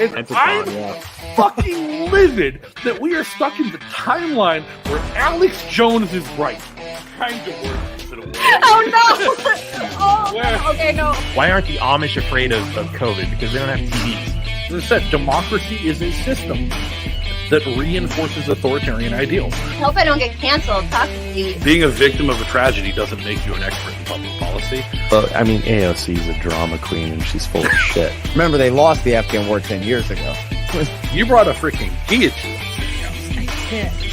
And I'm fucking livid that we are stuck in the timeline where Alex Jones is right. Kind of words. Oh no! Oh, no. Okay, no. Why aren't the Amish afraid of COVID? Because they don't have TVs. As I said, democracy is a system that reinforces authoritarian ideals. I hope I don't get canceled. Talk to Steve. Being a victim of a tragedy doesn't make you an expert in public policy. Well, I mean, AOC is a drama queen and she's full of shit. Remember, they lost the Afghan war 10 years ago. You brought a freaking guillotine.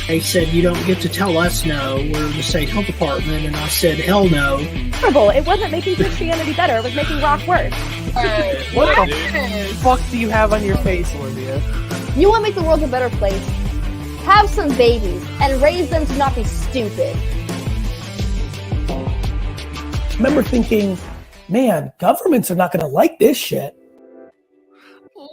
They said, you don't get to tell us no, we're the state health department, and I said, hell no. It wasn't making Christianity better, it was making rock worse. What the fuck do you have on your face, Olivia? You want to make the world a better place? Have some babies and raise them to not be stupid. I remember thinking, man, governments are not going to like this shit.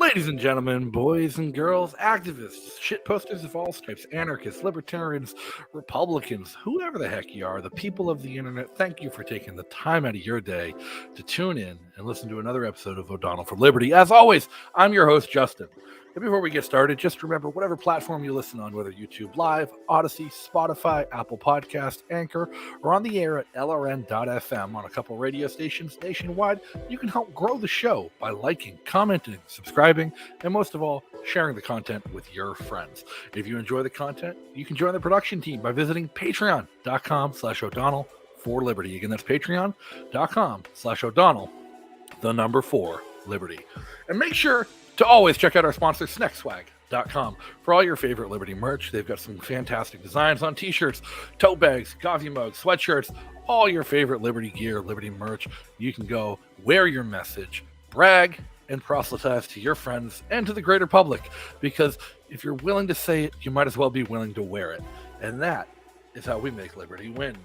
Ladies and gentlemen, boys and girls, activists, shitposters of all stripes, anarchists, libertarians, Republicans, whoever the heck you are, the people of the internet, thank you for taking the time out of your day to tune in and listen to another episode of O'Donnell for Liberty. As always, I'm your host, Justin. And before we get started, just remember, whatever platform you listen on, whether YouTube Live, Odyssey, Spotify, Apple Podcast, Anchor, or on the air at LRN.FM on a couple radio stations nationwide, you can help grow the show by liking, commenting, subscribing, and most of all, sharing the content with your friends. If you enjoy the content, you can join the production team by visiting patreon.com/O'Donnell for Liberty. Again, that's patreon.com/O'Donnell, the number 4 Liberty. And make sure to always check out our sponsor, SnackSwag.com, for all your favorite Liberty merch. They've got some fantastic designs on t-shirts, tote bags, coffee mugs, sweatshirts, all your favorite Liberty gear, Liberty merch. You can go wear your message, brag, and proselytize to your friends and to the greater public, because if you're willing to say it, you might as well be willing to wear it. And that is how we make Liberty win,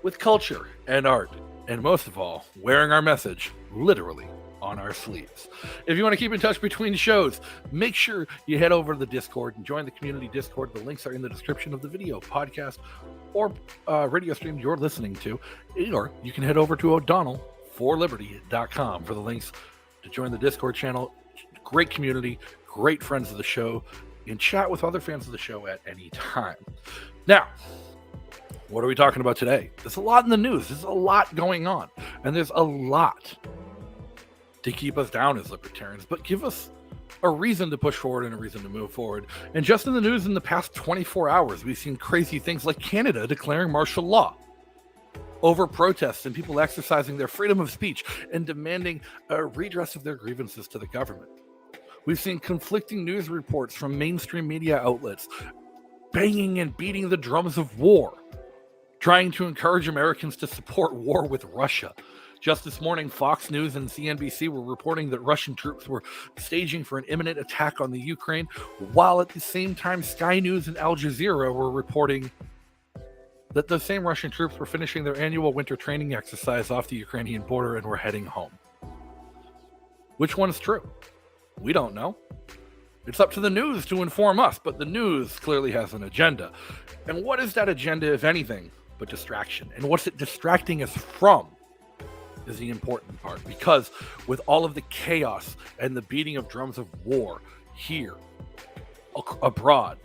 with culture and art, and most of all, wearing our message literally on our sleeves. If you want to keep in touch between shows, make sure you head over to the Discord and join the community Discord. The links are in the description of the video, podcast, or radio stream you're listening to. Or you can head over to o'donnellforliberty.com for the links to join the Discord channel. Great community, great friends of the show, and chat with other fans of the show at any time. Now, what are we talking about today? There's a lot in the news. There's a lot going on, and there's a lot to keep us down as libertarians, but give us a reason to push forward and a reason to move forward. And just in the news in the past 24 hours, we've seen crazy things like Canada declaring martial law over protests and people exercising their freedom of speech and demanding a redress of their grievances to the government. We've seen conflicting news reports from mainstream media outlets banging and beating the drums of war, trying to encourage Americans to support war with Russia. Just this morning, Fox News and CNBC were reporting that Russian troops were staging for an imminent attack on the Ukraine, while at the same time, Sky News and Al Jazeera were reporting that the same Russian troops were finishing their annual winter training exercise off the Ukrainian border and were heading home. Which one's true? We don't know. It's up to the news to inform us, but the news clearly has an agenda. And what is that agenda, if anything, but distraction? And what's it distracting us from is the important part, because with all of the chaos and the beating of drums of war here, abroad,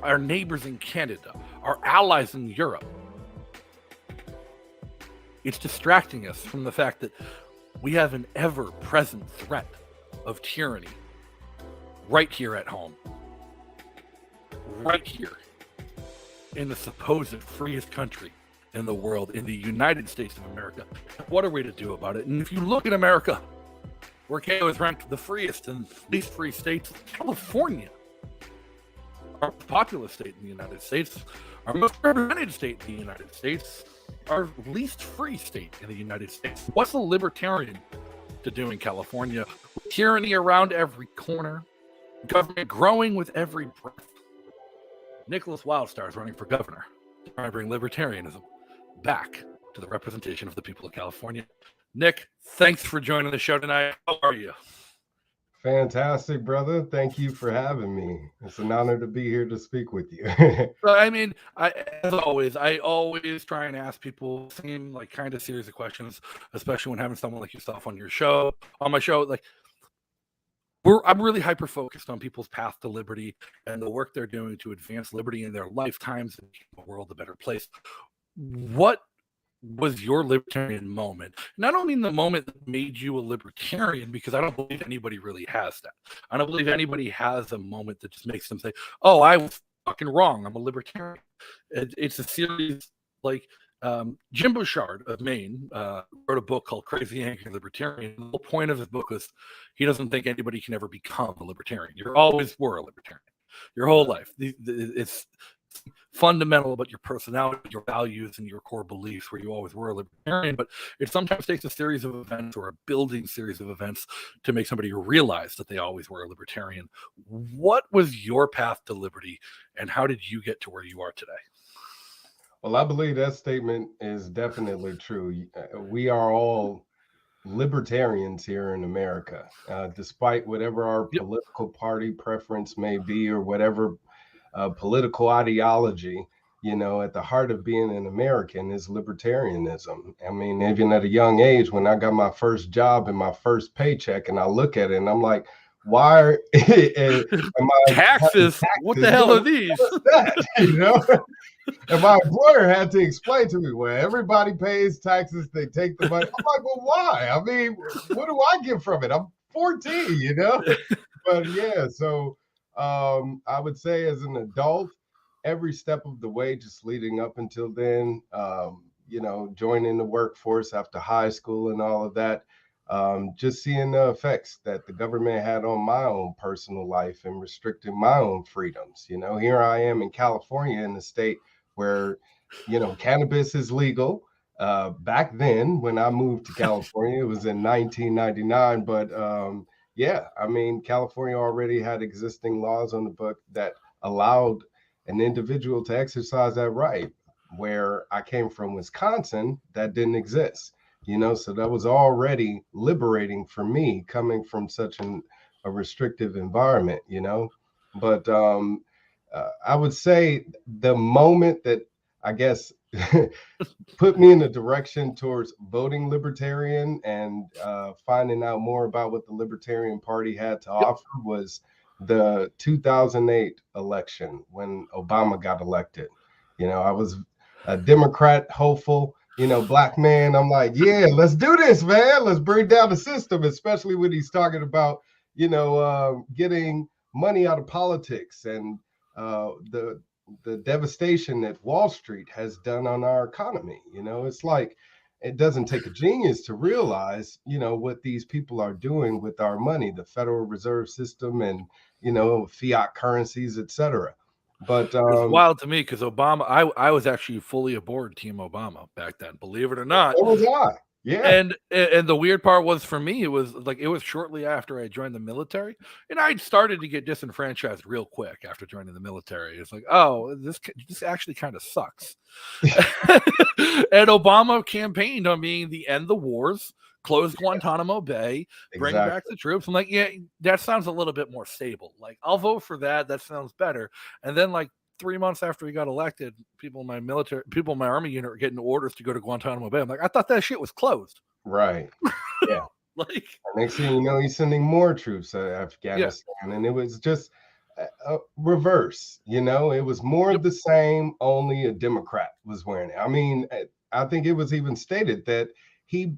our neighbors in Canada, our allies in Europe, it's distracting us from the fact that we have an ever-present threat of tyranny right here at home, right here in the supposed freest country in the world, in the United States of America. What are we to do about it? And if you look at America, where KO is ranked the freest and least free states, California, our most populous state in the United States, our most represented state in the United States, our least free state in the United States. What's a libertarian to do in California? Tyranny around every corner, government growing with every breath. Nickolas Wildstar is running for governor to try and bring libertarianism back to the representation of the people of California. Nick, thanks for joining the show tonight. How are you? Fantastic, brother. Thank you for having me. It's an honor to be here to speak with you. I mean, as always, I always try and ask people the same kind of series of questions, especially when having someone like yourself on my show. I'm really hyper focused on people's path to liberty and the work they're doing to advance liberty in their lifetimes and make the world a better place. What was your libertarian moment? And I don't mean the moment that made you a libertarian, because I don't believe anybody really has that. I don't believe anybody has a moment that just makes them say, "Oh, I was fucking wrong. I'm a libertarian." It's a series like Jim Bouchard of Maine wrote a book called Crazy Angry Libertarian. The whole point of his book was he doesn't think anybody can ever become a libertarian. You always were a libertarian your whole life. It's fundamental about your personality, your values, and your core beliefs, where you always were a libertarian. But it sometimes takes a series of events or a building series of events to make somebody realize that they always were a libertarian. What was your path to liberty, and how did you get to where you are today? Well, I believe that statement is definitely true. We are all libertarians here in America, despite whatever our political party preference may be, or whatever political ideology. At the heart of being an American is libertarianism. I mean, even at a young age, when I got my first job and my first paycheck, and I look at it and I'm like, why am I taxes? What the hell are these? That, And my employer had to explain to me, well, everybody pays taxes, they take the money. I'm like, well, why? I mean, what do I get from it? I'm 14, But yeah, so I would say as an adult, every step of the way, just leading up until then, joining the workforce after high school and all of that, just seeing the effects that the government had on my own personal life and restricting my own freedoms. Here I am in California, in the state where, cannabis is legal. Back then, when I moved to California, it was in 1999. But California already had existing laws on the book that allowed an individual to exercise that right. Where I came from, Wisconsin, that didn't exist. So that was already liberating for me, coming from such a restrictive environment, But I would say the moment that I guess put me in the direction towards voting libertarian and finding out more about what the Libertarian Party had to offer was the 2008 election when Obama got elected. I was a Democrat hopeful, black man. I'm like, yeah, let's do this, man. Let's bring down the system, especially when he's talking about, getting money out of politics and the devastation that Wall Street has done on our economy. It's like, it doesn't take a genius to realize, what these people are doing with our money, the Federal Reserve System and, fiat currencies, etc. But it's wild to me because Obama, I was actually fully aboard Team Obama back then, believe it or not. So was I. Yeah. And the weird part was, for me, it was shortly after I joined the military, and I'd started to get disenfranchised real quick after joining the military. It's like, oh, this actually kind of sucks. And Obama campaigned on being the end the wars, close Guantanamo Bay, bring back the troops. I'm like, yeah, that sounds a little bit more stable. Like, I'll vote for that. That sounds better. And then 3 months after he got elected, people in my army unit were getting orders to go to Guantanamo Bay. I'm like, I thought that shit was closed. Right. Yeah. Next thing you know, he's sending more troops to Afghanistan. Yeah. And it was just a reverse, it was more of the same, only a Democrat was wearing it. I mean, I think it was even stated that he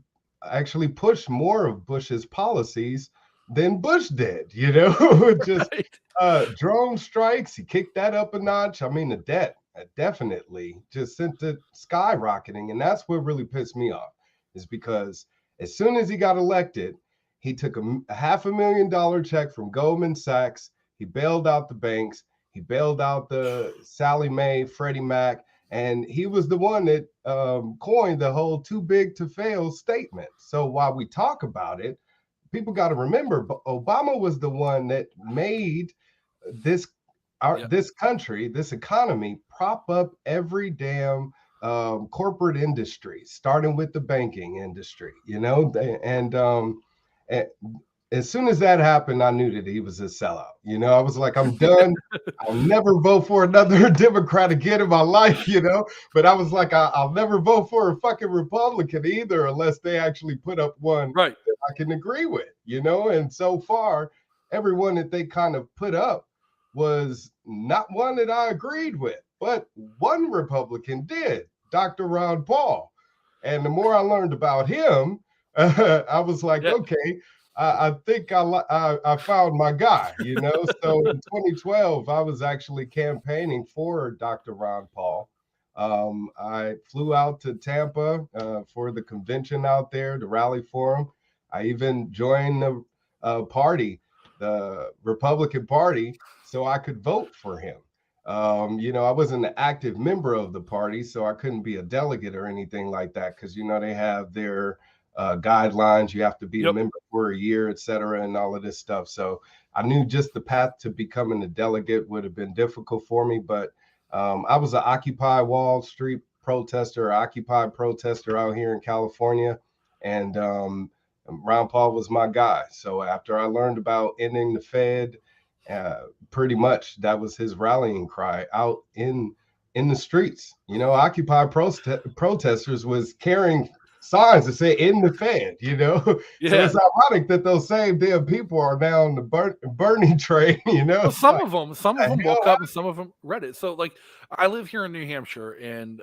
actually pushed more of Bush's policies than Bush did, just right. Drone strikes, he kicked that up a notch. I mean, the debt definitely just sent it skyrocketing. And that's what really pissed me off, is because as soon as he got elected, he took a $500,000 check from Goldman Sachs. He bailed out the banks. He bailed out the Sallie Mae, Freddie Mac. And he was the one that coined the whole too big to fail statement. So while we talk about it, people got to remember, Obama was the one that made this country, this economy, prop up every damn corporate industry, starting with the banking industry, and as soon as that happened, I knew that he was a sellout. I was like, I'm done. I'll never vote for another Democrat again in my life, But I was like, I'll never vote for a fucking Republican either, unless they actually put up one right that I can agree with, And so far, everyone that they kind of put up was not one that I agreed with, but one Republican did, Dr. Ron Paul. And the more I learned about him, I was like, okay, I think I found my guy, you know? So in 2012, I was actually campaigning for Dr. Ron Paul. I flew out to Tampa for the convention out there, the rally for him. I even joined the party, the Republican Party, so I could vote for him. You know, I wasn't an active member of the party, so I couldn't be a delegate or anything like that because, you know, they have their guidelines. You have to be a member for a year, et cetera, and all of this stuff. So I knew just the path to becoming a delegate would have been difficult for me, but I was an Occupy Wall Street protester, Occupy protester out here in California, and Ron Paul was my guy. So after I learned about ending the Fed, pretty much that was his rallying cry out in the streets. You know, Occupy protesters was carrying signs that say "in the Fed," you know. So it's ironic that those same damn people are now on the burning train, you know. Well, some of them woke up and some of them read it. So like I live here in New Hampshire, and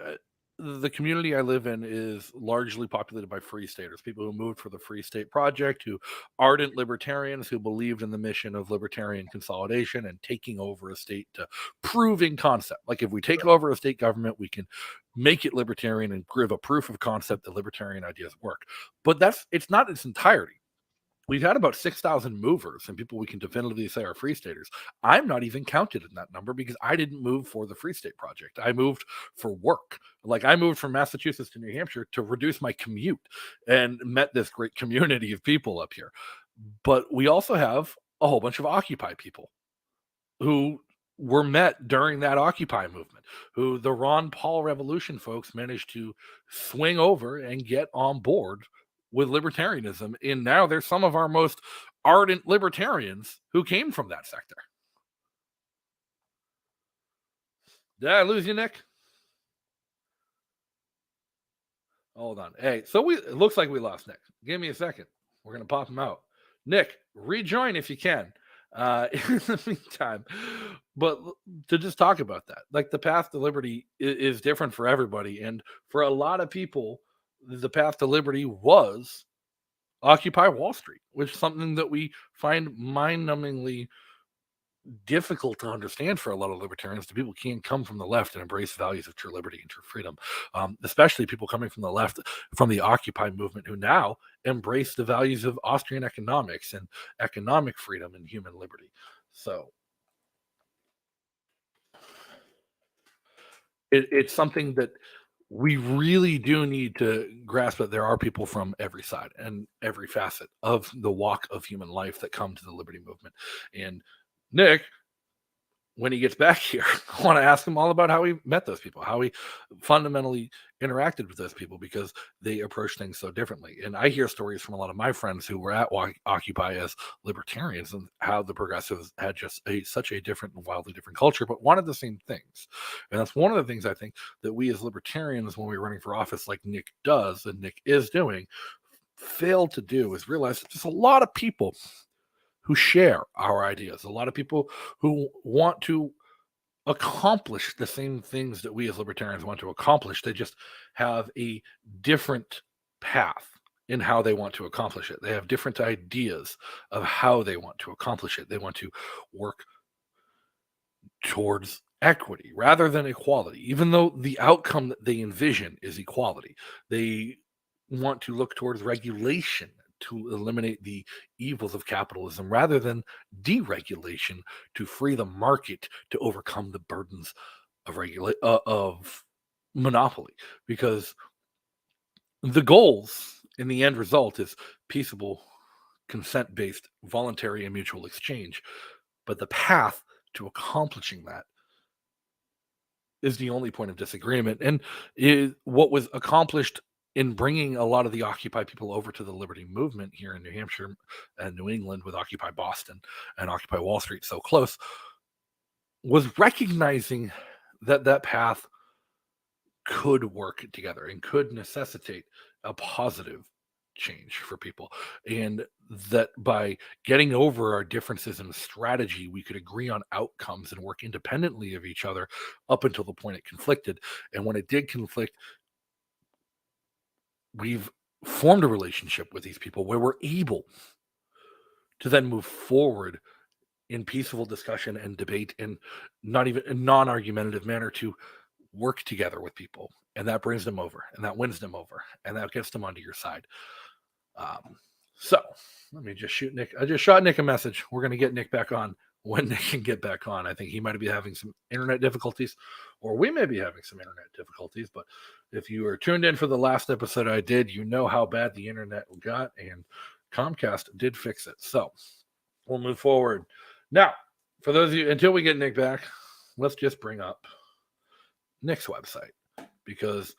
the community I live in is largely populated by free staters, people who moved for the Free State Project, who ardent libertarians who believed in the mission of libertarian consolidation and taking over a state to proving concept. Like if we take over a state government, we can make it libertarian and give a proof of concept that libertarian ideas work. But it's not its entirety. We've had about 6,000 movers and people we can definitively say are free staters. I'm not even counted in that number because I didn't move for the Free State Project. I moved for work. Like I moved from Massachusetts to New Hampshire to reduce my commute and met this great community of people up here. But we also have a whole bunch of Occupy people who were met during that Occupy movement, who the Ron Paul Revolution folks managed to swing over and get on board with libertarianism. And now they're some of our most ardent libertarians who came from that sector. Did I lose you, Nick? Hold on. Hey, so it looks like we lost Nick. Give me a second. We're going to pop him out. Nick, rejoin if you can in the meantime. But to just talk about that, like the path to liberty is different for everybody. And for a lot of people, the path to liberty was Occupy Wall Street, which is something that we find mind-numbingly difficult to understand for a lot of libertarians. The people can't come from the left and embrace values of true liberty and true freedom, especially people coming from the left, from the Occupy movement, who now embrace the values of Austrian economics and economic freedom and human liberty. So it's something that we really do need to grasp, that there are people from every side and every facet of the walk of human life that come to the liberty movement. And Nick, when he gets back here, I want to ask him all about how he met those people, how he fundamentally interacted with those people, because they approach things so differently. And I hear stories from a lot of my friends who were at Occupy as libertarians and how the progressives had just such a different and wildly different culture, but wanted the same things. And that's one of the things I think that we as libertarians, when we're running for office like Nick does and Nick is doing, fail to do, is realize that there's a lot of people who share our ideas, a lot of people who want to accomplish the same things that we as libertarians want to accomplish. They just have a different path in how they want to accomplish it. They have different ideas of how they want to accomplish it. They want to work towards equity rather than equality, even though the outcome that they envision is equality. They want to look towards regulation to eliminate the evils of capitalism rather than deregulation to free the market to overcome the burdens of monopoly. Because the goals in the end result is peaceable, consent-based, voluntary, and mutual exchange. But the path to accomplishing that is the only point of disagreement. And what was accomplished in bringing a lot of the Occupy people over to the liberty movement here in New Hampshire and New England, with Occupy Boston and Occupy Wall Street so close, was recognizing that that path could work together and could necessitate a positive change for people, and that by getting over our differences in strategy, we could agree on outcomes and work independently of each other up until the point it conflicted. And when it did conflict, we've formed a relationship with these people where we're able to then move forward in peaceful discussion and debate, in not even a non-argumentative manner, to work together with people. And that brings them over, and that wins them over, and that gets them onto your side. So let me just shoot Nick. I just shot Nick a message. We're going to get Nick back on when Nick can get back on. I think he might be having some internet difficulties, or we may be having some internet difficulties. But if you were tuned in for the last episode I did, you know how bad the internet got, and Comcast did fix it. So we'll move forward. Now, for those of you, until we get Nick back, let's just bring up Nick's website, because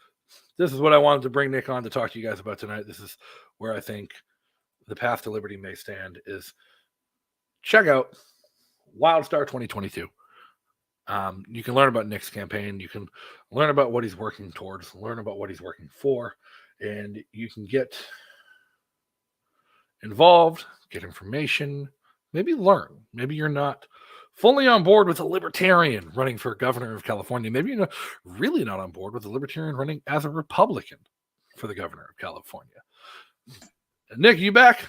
this is what I wanted to bring Nick on to talk to you guys about tonight. This is where I think the path to liberty may stand. Is check out Wildstar 2022. You can learn about Nick's campaign. You can learn about what he's working towards, learn about what he's working for, and you can get involved, get information, maybe learn. Maybe you're not fully on board with a libertarian running for governor of California. Maybe you're really not on board with a libertarian running as a Republican for the governor of California. Nick, you back?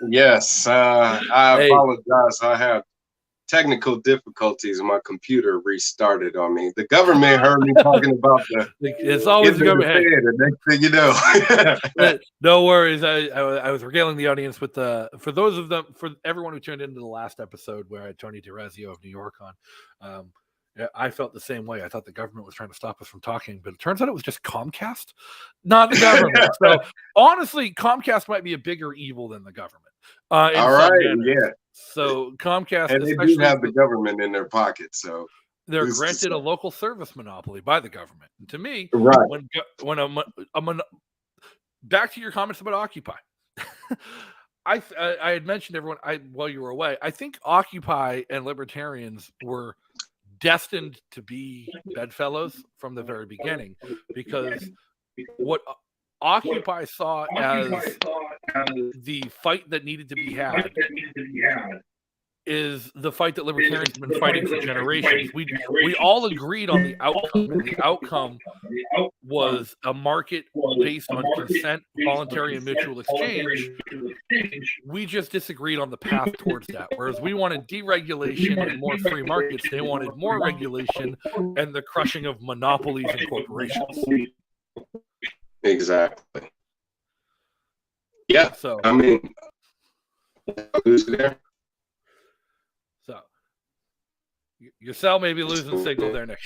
Yes. I apologize. I have technical difficulties. My computer restarted on me. The government heard me talking about it's always the government. The next thing you know. No worries. I was regaling the audience with for everyone who tuned into the last episode where I had Tony DeRazio of New York on. I felt the same way. I thought the government was trying to stop us from talking, but it turns out it was just Comcast, not the government. So honestly, Comcast might be a bigger evil than the government. All right, yeah. So Comcast, and they do have the government in their pocket, so they're granted a local service monopoly by the government. And to me, right, when back to your comments about Occupy, I had mentioned everyone while you were away. I think Occupy and libertarians were destined to be bedfellows from the very beginning, because what Occupy saw as the fight that needed to be had is the fight that libertarians have been fighting for generations. We all agreed on the outcome, and the outcome was a market based on consent, voluntary, and mutual exchange. We just disagreed on the path towards that. Whereas we wanted deregulation and more free markets, they wanted more regulation and the crushing of monopolies and corporations. Exactly. Yeah. So I mean, who's there? So your cell may be losing signal there, Nick.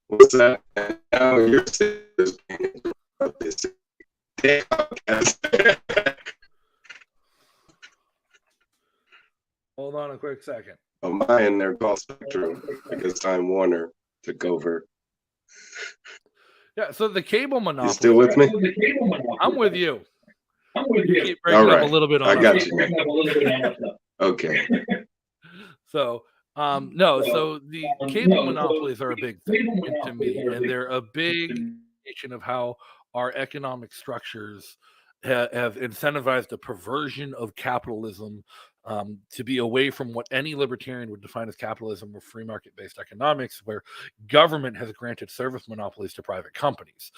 What's that? Now your signal's Hold on a quick second. On my end, they're called Spectrum because Time Warner took over. Yeah, so the cable monopoly. You still with me? I'm with you. You keep breaking up a little bit on I got you. Okay. So, no, so the cable monopolies are a big thing to me, and they're a big indication of how our economic structures have incentivized a perversion of capitalism to be away from what any libertarian would define as capitalism or free market-based economics, where government has granted service monopolies to private companies,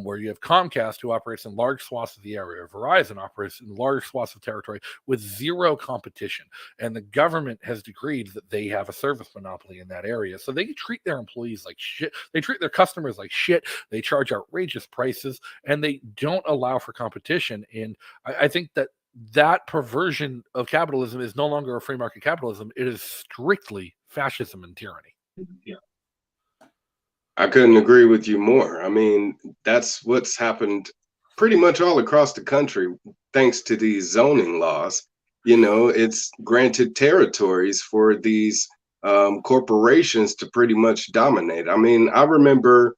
where you have Comcast, who operates in large swaths of the area, Verizon operates in large swaths of territory with zero competition, and the government has decreed that they have a service monopoly in that area. So they treat their employees like shit, they treat their customers like shit, they charge outrageous prices, and they don't allow for competition. And I think that perversion of capitalism is no longer a free market capitalism. It is strictly fascism and tyranny. Yeah. I couldn't agree with you more. I mean, that's what's happened pretty much all across the country, thanks to these zoning laws. You know, it's granted territories for these corporations to pretty much dominate. I mean, I remember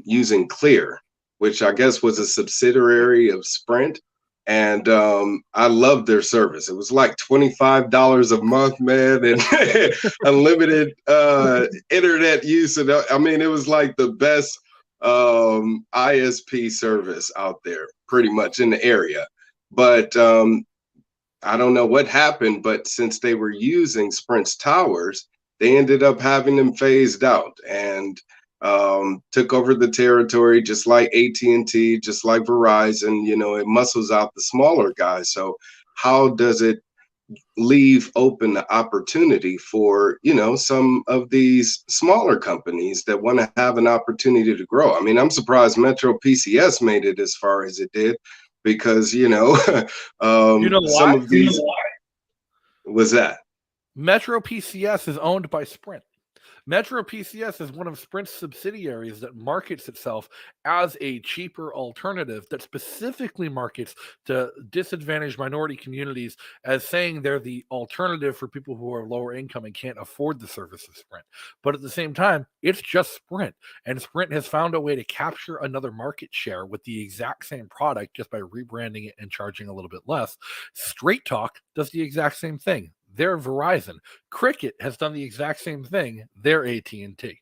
using Clear, which I guess was a subsidiary of Sprint. And I loved their service. It was like $25 a month, man, and unlimited internet use. And I mean, it was like the best ISP service out there, pretty much in the area. But I don't know what happened, but since they were using Sprint's towers, they ended up having them phased out and took over the territory, just like AT&T, just like Verizon. You know, it muscles out the smaller guys. So how does it leave open the opportunity for, you know, some of these smaller companies that want to have an opportunity to grow? I mean, I'm surprised Metro PCS made it as far as it did, because, you know, some of these, was that Metro PCS is owned by Sprint. Metro PCS is one of Sprint's subsidiaries that markets itself as a cheaper alternative, that specifically markets to disadvantaged minority communities as saying they're the alternative for people who are lower income and can't afford the service of Sprint. But at the same time, it's just Sprint, and Sprint has found a way to capture another market share with the exact same product just by rebranding it and charging a little bit less. Straight Talk does the exact same thing. They're Verizon. Cricket has done the exact same thing. They're AT&T.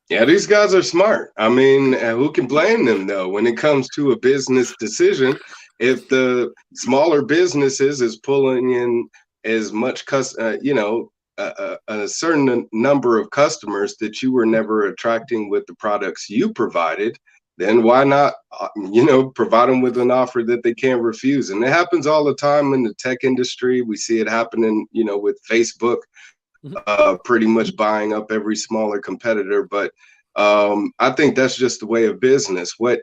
Yeah, these guys are smart. I mean, who can blame them, though, when it comes to a business decision? If the smaller businesses is pulling in as much, you know, a certain number of customers that you were never attracting with the products you provided, then why not, you know, provide them with an offer that they can't refuse? And it happens all the time in the tech industry. We see it happening, you know, with Facebook, pretty much buying up every smaller competitor. But I think that's just the way of business. What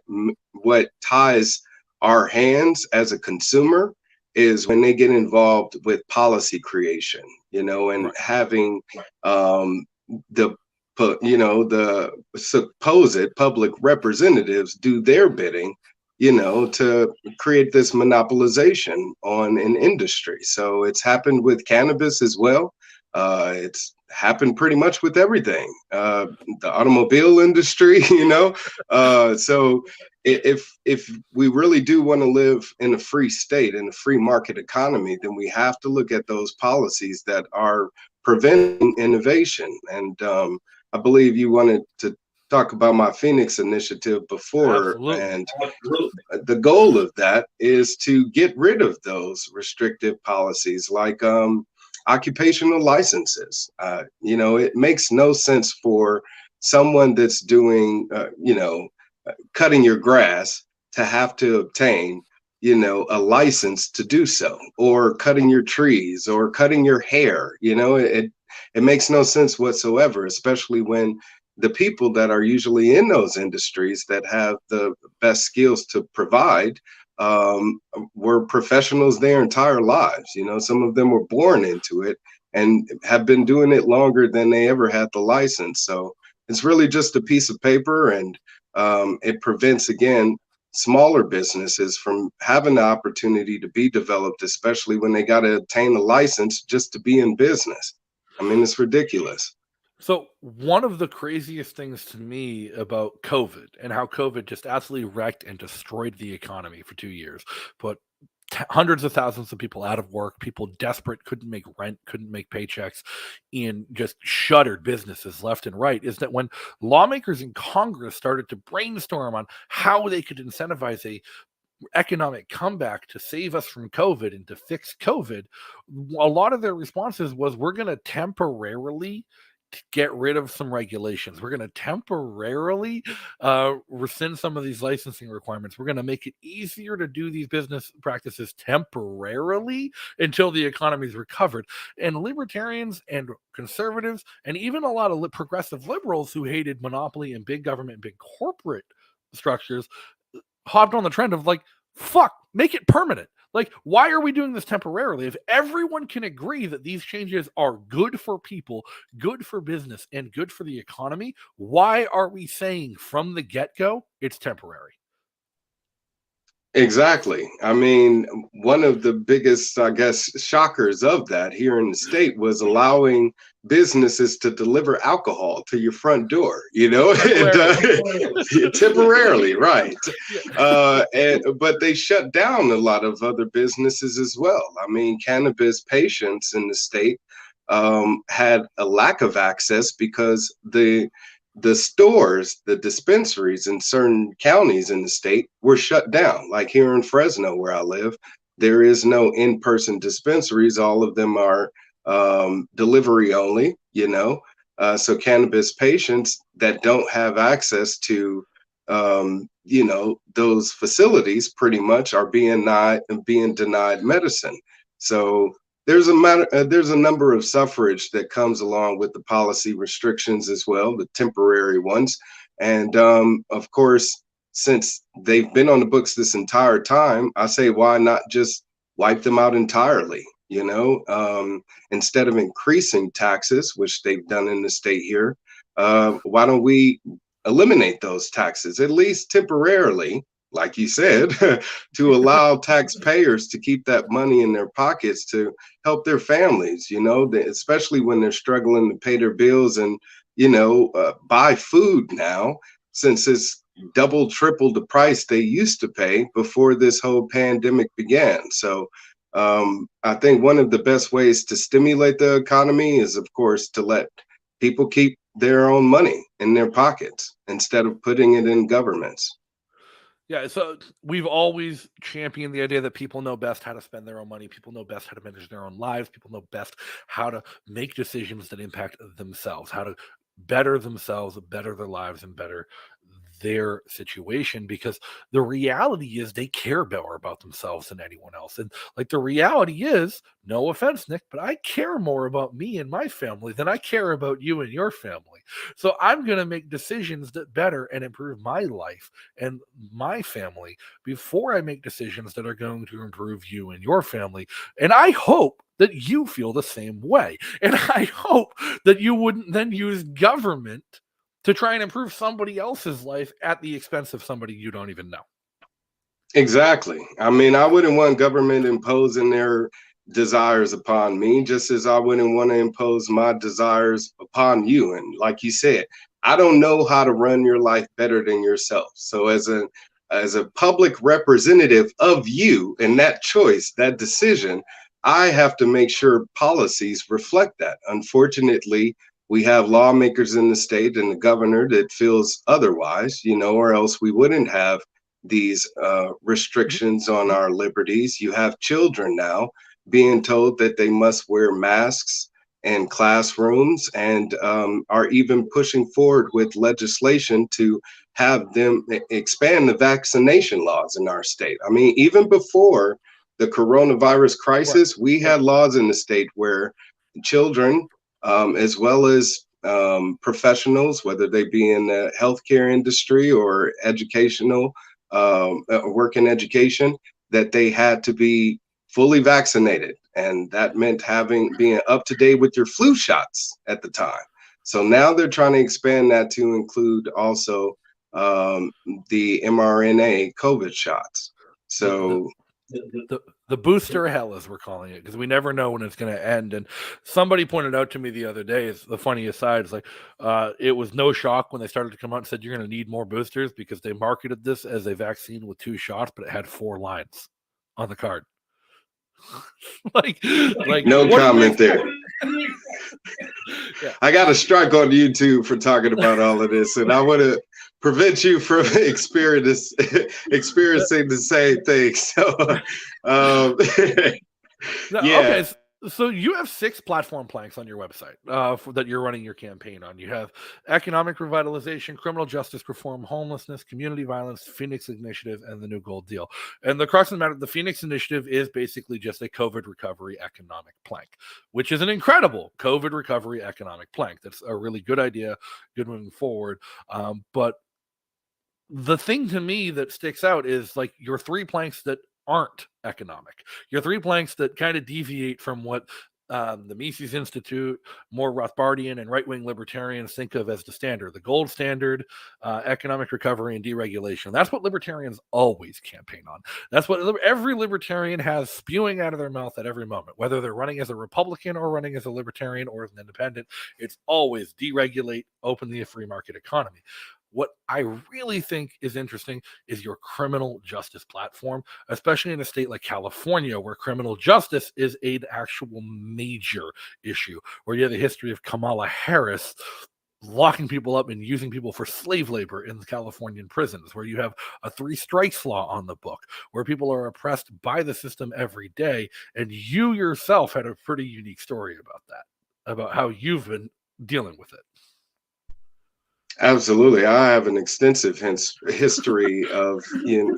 ties our hands as a consumer is when they get involved with policy creation, you know, and having the supposed public representatives do their bidding, you know, to create this monopolization on an industry. So it's happened with cannabis as well. It's happened pretty much with everything, the automobile industry, you know. So if we really do want to live in a free state, in a free market economy, then we have to look at those policies that are preventing innovation. And I believe you wanted to talk about my Phoenix initiative before. Absolutely. And the goal of that is to get rid of those restrictive policies like occupational licenses. You know, it makes no sense for someone that's doing, you know, cutting your grass to have to obtain, you know, a license to do so, or cutting your trees, or cutting your hair. You know, it makes no sense whatsoever, especially when the people that are usually in those industries that have the best skills to provide were professionals their entire lives. You know, some of them were born into it and have been doing it longer than they ever had the license. So it's really just a piece of paper, and it prevents, again, smaller businesses from having the opportunity to be developed, especially when they got to obtain a license just to be in business. I mean, it's ridiculous. So one of the craziest things to me about COVID, and how COVID just absolutely wrecked and destroyed the economy for 2 years, put hundreds of thousands of people out of work, people desperate, couldn't make rent, couldn't make paychecks, and just shuttered businesses left and right, is that when lawmakers in Congress started to brainstorm on how they could incentivize a economic comeback to save us from COVID and to fix COVID, a lot of their responses was, we're going to temporarily get rid of some regulations. We're going to temporarily rescind some of these licensing requirements. We're going to make it easier to do these business practices temporarily until the economy is recovered. And libertarians and conservatives, and even a lot of progressive liberals who hated monopoly and big government and big corporate structures, hopped on the trend of like, fuck, make it permanent. Like, why are we doing this temporarily? If everyone can agree that these changes are good for people, good for business, and good for the economy, why are we saying from the get-go it's temporary? Exactly. I mean, one of the biggest, I guess, shockers of that here in the state was allowing businesses to deliver alcohol to your front door, you know, temporarily, right. But they shut down a lot of other businesses as well. I mean, cannabis patients in the state had a lack of access because the the stores, the dispensaries in certain counties in the state were shut down. Like here in Fresno, where I live, there is no in-person dispensaries. All of them are delivery only, you know. So cannabis patients that don't have access to, you know, those facilities pretty much are being denied medicine. So there's a number of suffrage that comes along with the policy restrictions as well, the temporary ones. And of course, since they've been on the books this entire time, I say, why not just wipe them out entirely? You know, instead of increasing taxes, which they've done in the state here, why don't we eliminate those taxes, at least temporarily, like you said, to allow taxpayers to keep that money in their pockets to help their families, you know, especially when they're struggling to pay their bills and, you know, buy food now, since it's double, triple the price they used to pay before this whole pandemic began. So I think one of the best ways to stimulate the economy is, of course, to let people keep their own money in their pockets instead of putting it in governments. Yeah, so we've always championed the idea that people know best how to spend their own money. People know best how to manage their own lives. People know best how to make decisions that impact themselves, how to better themselves, better their lives, and better their situation, because the reality is they care more about themselves than anyone else. And like, the reality is, no offense, Nick, but I care more about me and my family than I care about you and your family. So I'm going to make decisions that better and improve my life and my family before I make decisions that are going to improve you and your family. And I hope that you feel the same way. And I hope that you wouldn't then use government to try and improve somebody else's life at the expense of somebody you don't even know. Exactly. I mean, I wouldn't want government imposing their desires upon me, just as I wouldn't want to impose my desires upon you. And like you said, I don't know how to run your life better than yourself. So as a public representative of you and that choice, that decision, I have to make sure policies reflect that. Unfortunately, we have lawmakers in the state and the governor that feels otherwise, you know, or else we wouldn't have these restrictions on our liberties. You have children now being told that they must wear masks in classrooms, and are even pushing forward with legislation to have them expand the vaccination laws in our state. I mean, even before the coronavirus crisis, we had laws in the state where children, as well as professionals, whether they be in the healthcare industry or educational, work in education, that they had to be fully vaccinated. And that meant being up to date with your flu shots at the time. So now they're trying to expand that to include also the mRNA COVID shots. So the booster hell, as we're calling it, because we never know when it's going to end. And somebody pointed out to me the other day, is the funny aside, is like, it was no shock when they started to come out and said you're going to need more boosters, because they marketed this as a vaccine with 2 shots, but it had 4 lines on the card. like no comment there. Yeah. I got a strike on YouTube for talking about all of this, and I want to prevent you from experiencing the same thing. So, yeah. Okay, so you have 6 platform planks on your website that you're running your campaign on. You have economic revitalization, criminal justice reform, homelessness, community violence, Phoenix Initiative, and the New Gold Deal. And the crux of the matter, the Phoenix Initiative is basically just a COVID recovery economic plank, which is an incredible COVID recovery economic plank. That's a really good idea, good moving forward. But the thing to me that sticks out is like your 3 planks that aren't economic. Your 3 planks that kind of deviate from what the Mises Institute, more Rothbardian and right-wing libertarians think of as the standard, the gold standard, economic recovery and deregulation. That's what libertarians always campaign on. That's what every libertarian has spewing out of their mouth at every moment, whether they're running as a Republican or running as a libertarian or as an independent. It's always deregulate, open the free market economy. What I really think is interesting is your criminal justice platform, especially in a state like California, where criminal justice is an actual major issue, where you have the history of Kamala Harris locking people up and using people for slave labor in the Californian prisons, where you have a 3 strikes law on the book, where people are oppressed by the system every day. And you yourself had a pretty unique story about that, about how you've been dealing with it. Absolutely. I have an extensive history of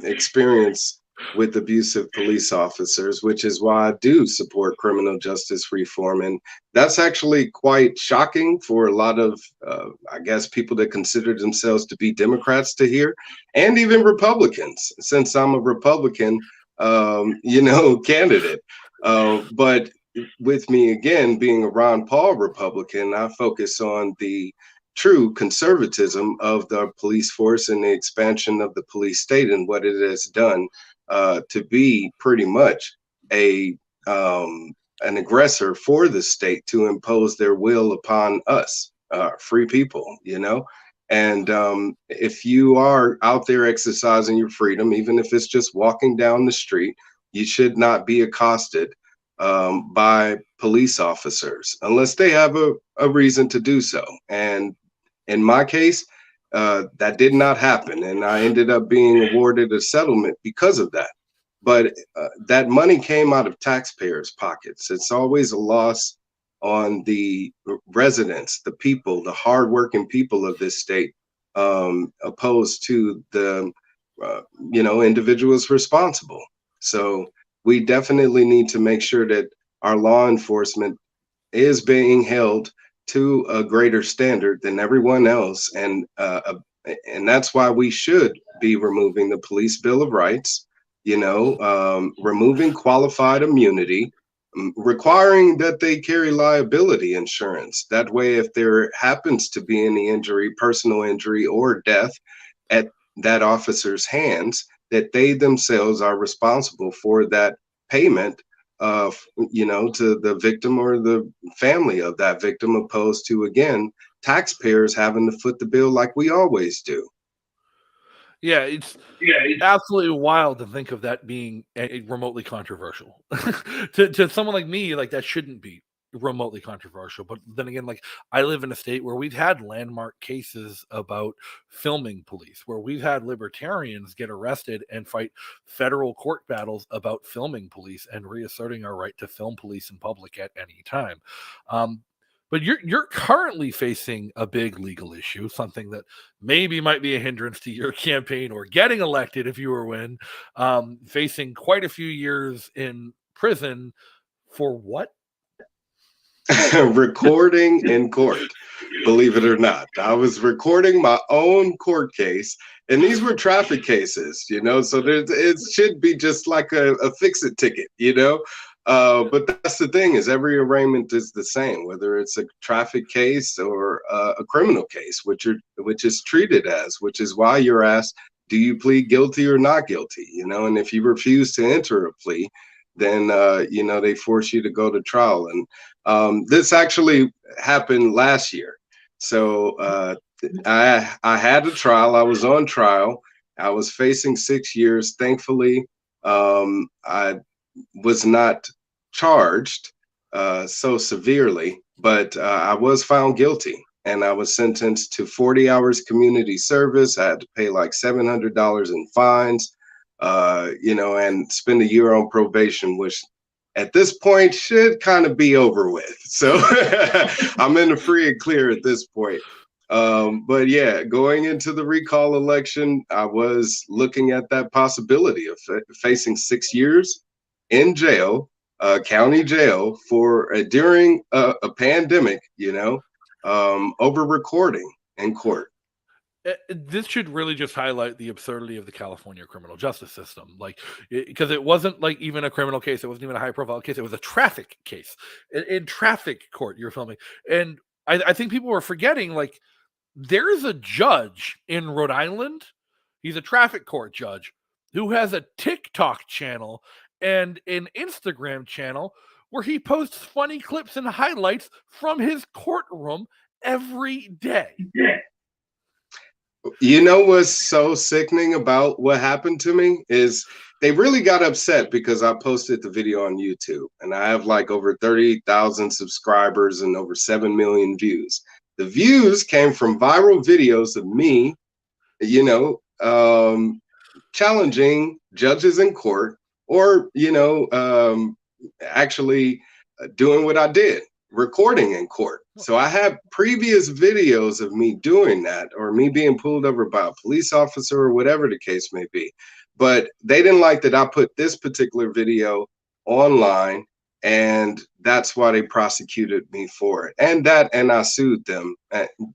experience with abusive police officers, which is why I do support criminal justice reform. And that's actually quite shocking for a lot of, I guess, people that consider themselves to be Democrats to hear, and even Republicans, since I'm a Republican, candidate. But with me, again, being a Ron Paul Republican, I focus on the true conservatism of the police force and the expansion of the police state and what it has done to be pretty much an aggressor for the state to impose their will upon us, free people, And if you are out there exercising your freedom, even if it's just walking down the street, you should not be accosted by police officers unless they have a reason to do so. And in my case, that did not happen, and I ended up being awarded a settlement because of that. But that money came out of taxpayers' pockets. It's always a loss on the residents, the people, the hardworking people of this state, opposed to the individuals responsible. So we definitely need to make sure that our law enforcement is being held to a greater standard than everyone else, and that's why we should be removing the Police Bill of Rights, removing qualified immunity, requiring that they carry liability insurance. That way, if there happens to be any injury, personal injury or death at that officer's hands, that they themselves are responsible for that payment to the victim or the family of that victim, opposed to, again, taxpayers having to foot the bill like we always do. Yeah, it's absolutely wild to think of that being remotely controversial. to someone like me, like, that shouldn't be remotely controversial. But then again, like, I live in a state where we've had landmark cases about filming police, where we've had libertarians get arrested and fight federal court battles about filming police and reasserting our right to film police in public at any time. But you're currently facing a big legal issue, something that maybe might be a hindrance to your campaign or getting elected if you were win, facing quite a few years in prison for what? Recording in court, believe it or not. I was recording my own court case, and these were traffic cases, so it should be just like a fix-it ticket, but that's the thing, is every arraignment is the same, whether it's a traffic case or a criminal case, which is treated as, which is why you're asked, do you plead guilty or not guilty, and if you refuse to enter a plea, then they force you to go to trial. And this actually happened last year. So I had a trial. I was on trial. I was facing 6 years. Thankfully, I was not charged so severely, but I was found guilty, and I was sentenced to 40 hours community service. I had to pay like $700 in fines, and spend a year on probation, which at this point should kind of be over with. So I'm in the free and clear at this point. But yeah, going into the recall election, I was looking at that possibility of facing 6 years in jail, county jail, for during a pandemic, over recording in court. This should really just highlight the absurdity of the California criminal justice system, like, because it wasn't like even a criminal case. It wasn't even a high profile case. It was a traffic case in traffic court you're filming. And I think people were forgetting, like, there's a judge in Rhode Island. He's a traffic court judge who has a TikTok channel and an Instagram channel where he posts funny clips and highlights from his courtroom every day. Yeah. What's so sickening about what happened to me is they really got upset because I posted the video on YouTube, and I have like over 30,000 subscribers and over 7 million views. The views came from viral videos of me, you know, challenging judges in court, or, you know, actually doing what I did, recording in court. So I have previous videos of me doing that, or me being pulled over by a police officer, or whatever the case may be. But they didn't like that I put this particular video online, and that's why they prosecuted me for it. And I sued them.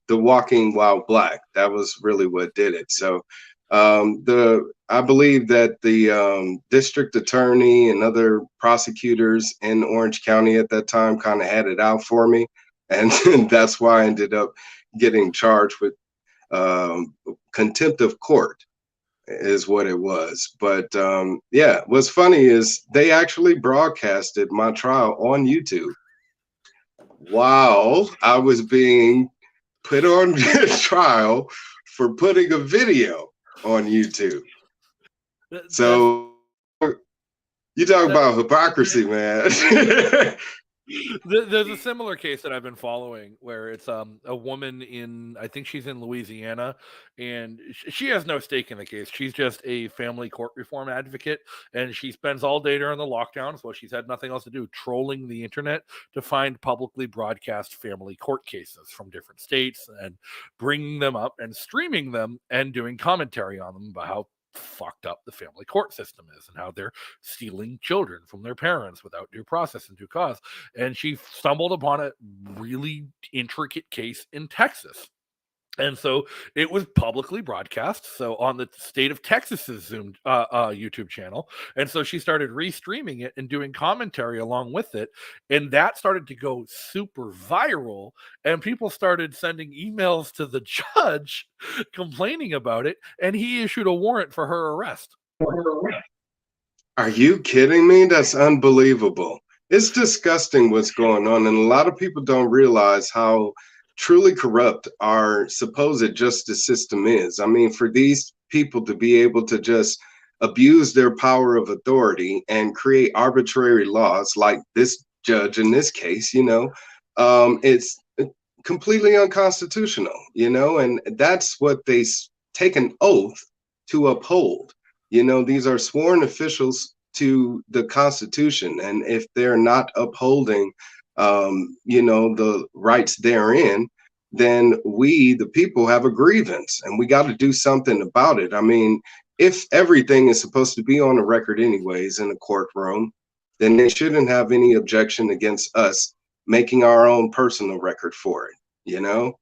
The Walking While Black, that was really what did it. So I believe that the district attorney and other prosecutors in Orange County at that time kind of had it out for me, and that's why I ended up getting charged with contempt of court, is what it was. But yeah, what's funny is they actually broadcasted my trial on YouTube while I was being put on trial for putting a video on YouTube. So you talk about hypocrisy, man. There's a similar case that I've been following where it's a woman in, I think she's in Louisiana, and she has no stake in the case. She's just a family court reform advocate, and she spends all day during the lockdowns, while she's had nothing else to do, trolling the internet to find publicly broadcast family court cases from different states and bringing them up and streaming them and doing commentary on them about how fucked up the family court system is and how they're stealing children from their parents without due process and due cause. And she stumbled upon a really intricate case in Texas. And so it was publicly broadcast, so on the state of Texas's YouTube channel. And so she started restreaming it and doing commentary along with it. And that started to go super viral. And people started sending emails to the judge complaining about it. And he issued a warrant for her arrest. Are you kidding me? That's unbelievable. It's disgusting what's going on. And a lot of people don't realize how truly corrupt our supposed justice system is. I mean, for these people to be able to just abuse their power of authority and create arbitrary laws like this judge in this case, you know, it's completely unconstitutional, you know, and that's what they take an oath to uphold. You know, these are sworn officials to the Constitution, and if they're not upholding you know, the rights therein, then we, the people, have a grievance, and we got to do something about it. I mean, if everything is supposed to be on the record anyways in a courtroom, then they shouldn't have any objection against us making our own personal record for it, you know,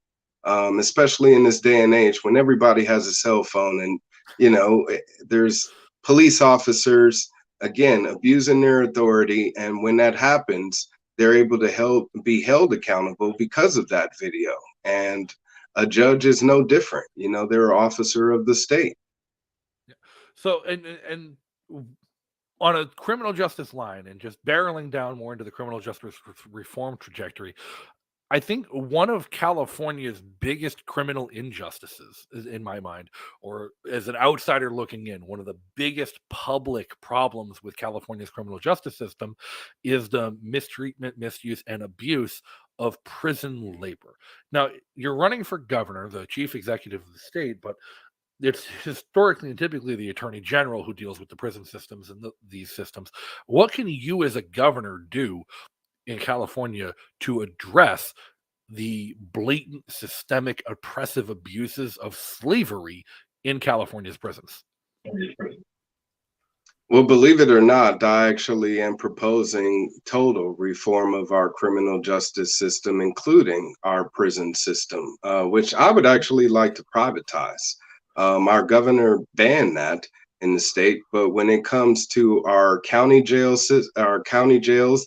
especially in this day and age when everybody has a cell phone, and, you know, there's police officers, again, abusing their authority. And when that happens, they're able to be held accountable because of that video. And a judge is no different. You know, they're an officer of the state. So, and on a criminal justice line, and just barreling down more into the criminal justice reform trajectory, I think one of California's biggest criminal injustices, in my mind, or as an outsider looking in, one of the biggest public problems with California's criminal justice system is the mistreatment, misuse, and abuse of prison labor. Now, you're running for governor, the chief executive of the state, but it's historically and typically the attorney general who deals with the prison systems and these systems. What can you as a governor do in California to address the blatant, systemic, oppressive abuses of slavery in California's prisons? Well, believe it or not, I actually am proposing total reform of our criminal justice system, including our prison system, which I would actually like to privatize. Our governor banned that in the state, but when it comes to our county jails,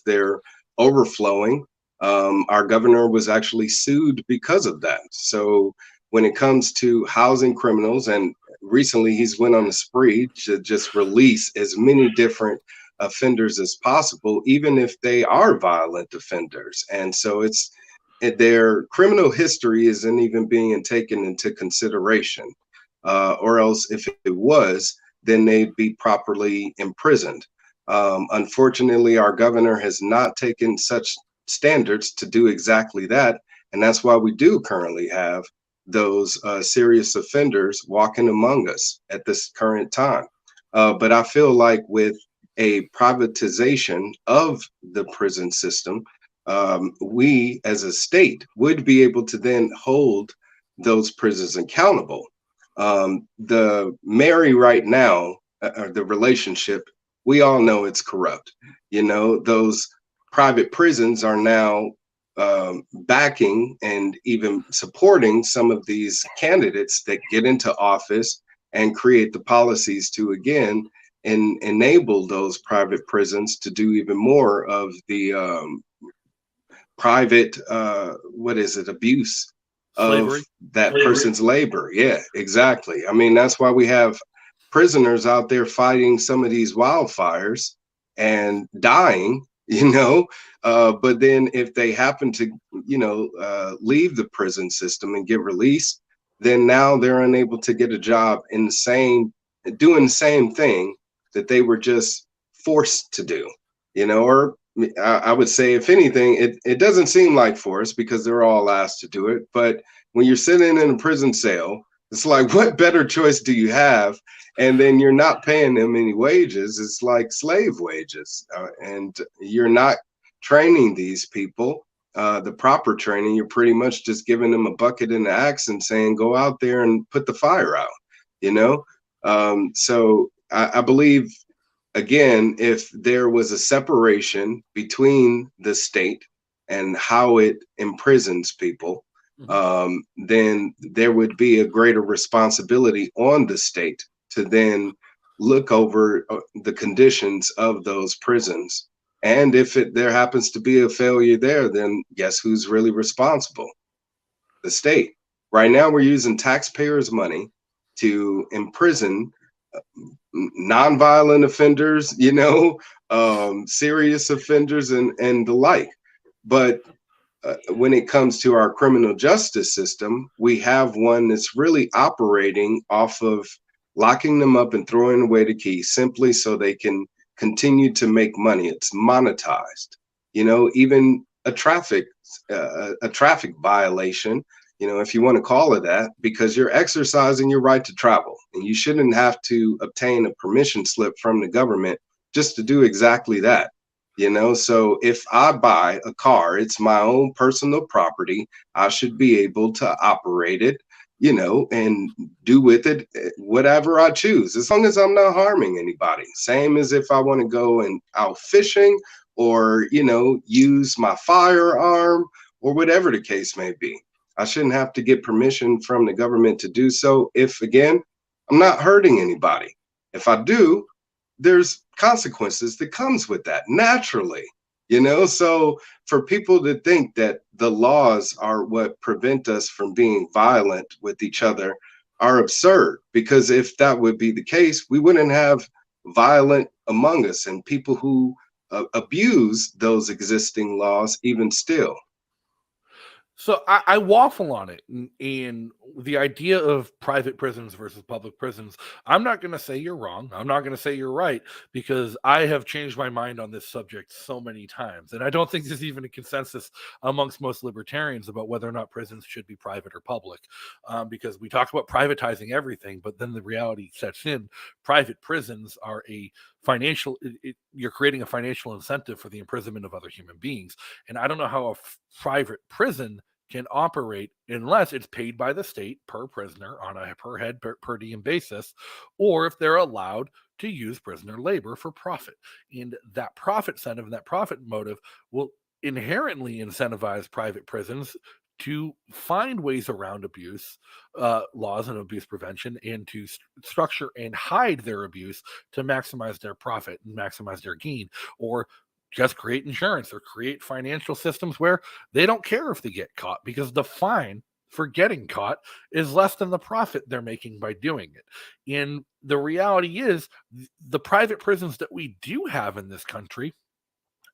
they're overflowing. Our governor was actually sued because of that. So when it comes to housing criminals, and recently he's went on a spree to just release as many different offenders as possible, even if they are violent offenders. And so their criminal history isn't even being taken into consideration, or else if it was, then they'd be properly imprisoned. Unfortunately, our governor has not taken such standards to do exactly that. And that's why we do currently have those serious offenders walking among us at this current time. But I feel like with a privatization of the prison system, we as a state would be able to then hold those prisons accountable. The Mary right now, the relationship, we all know it's corrupt. You know, those private prisons are now backing and even supporting some of these candidates that get into office and create the policies to, again, enable those private prisons to do even more of the private, abuse Slavery. of that person's labor. Yeah, exactly. I mean, that's why we have prisoners out there fighting some of these wildfires and dying, but then if they happen to, leave the prison system and get released, then now they're unable to get a job in doing the same thing that they were just forced to do, or I would say, if anything, it doesn't seem like force because they're all asked to do it. But when you're sitting in a prison cell, it's like, what better choice do you have? And then you're not paying them any wages. It's like slave wages. And you're not training these people the proper training. You're pretty much just giving them a bucket and an axe and saying, go out there and put the fire out, So I believe, again, if there was a separation between the state and how it imprisons people, then there would be a greater responsibility on the state to then look over the conditions of those prisons. And if there happens to be a failure there, then guess who's really responsible? The state. Right now, we're using taxpayers' money to imprison nonviolent offenders, serious offenders and the like. But when it comes to our criminal justice system, we have one that's really operating off of locking them up and throwing away the key simply so they can continue to make money. It's monetized. Even a traffic violation, if you want to call it that, because you're exercising your right to travel, and you shouldn't have to obtain a permission slip from the government just to do exactly that. So if I buy a car, it's my own personal property. I should be able to operate it, and do with it whatever I choose, as long as I'm not harming anybody. Same as if I want to go and out fishing or, use my firearm or whatever the case may be. I shouldn't have to get permission from the government to do so if, again, I'm not hurting anybody. If I do, there's consequences that comes with that naturally, So for people to think that the laws are what prevent us from being violent with each other are absurd, because if that would be the case, we wouldn't have violent among us and people who abuse those existing laws even still. So I waffle on it, and the idea of private prisons versus public prisons. I'm not going to say you're wrong. I'm not going to say you're right, because I have changed my mind on this subject so many times. And I don't think there's even a consensus amongst most libertarians about whether or not prisons should be private or public, because we talk about privatizing everything, but then the reality sets in. Private prisons are a financial, you're creating a financial incentive for the imprisonment of other human beings. And I don't know how a private prison can operate unless it's paid by the state per prisoner on a per head per diem basis, or if they're allowed to use prisoner labor for profit. And that profit incentive and that profit motive will inherently incentivize private prisons to find ways around abuse laws and abuse prevention, and to structure and hide their abuse to maximize their profit and maximize their gain, or just create insurance or create financial systems where they don't care if they get caught, because the fine for getting caught is less than the profit they're making by doing it. And the reality is, the private prisons that we do have in this country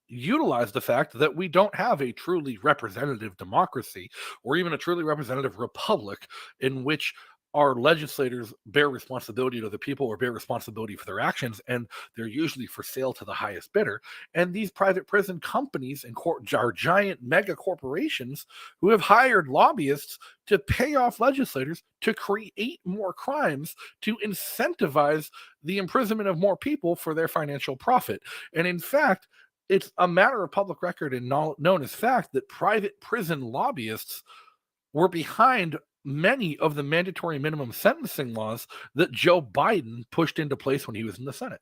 utilize the fact that we don't have a truly representative democracy or even a truly representative republic in which our legislators bear responsibility to the people or bear responsibility for their actions, and they're usually for sale to the highest bidder. And these private prison companies and are giant mega corporations who have hired lobbyists to pay off legislators to create more crimes, to incentivize the imprisonment of more people for their financial profit. And in fact, it's a matter of public record and known as fact that private prison lobbyists were behind many of the mandatory minimum sentencing laws that Joe Biden pushed into place when he was in the Senate.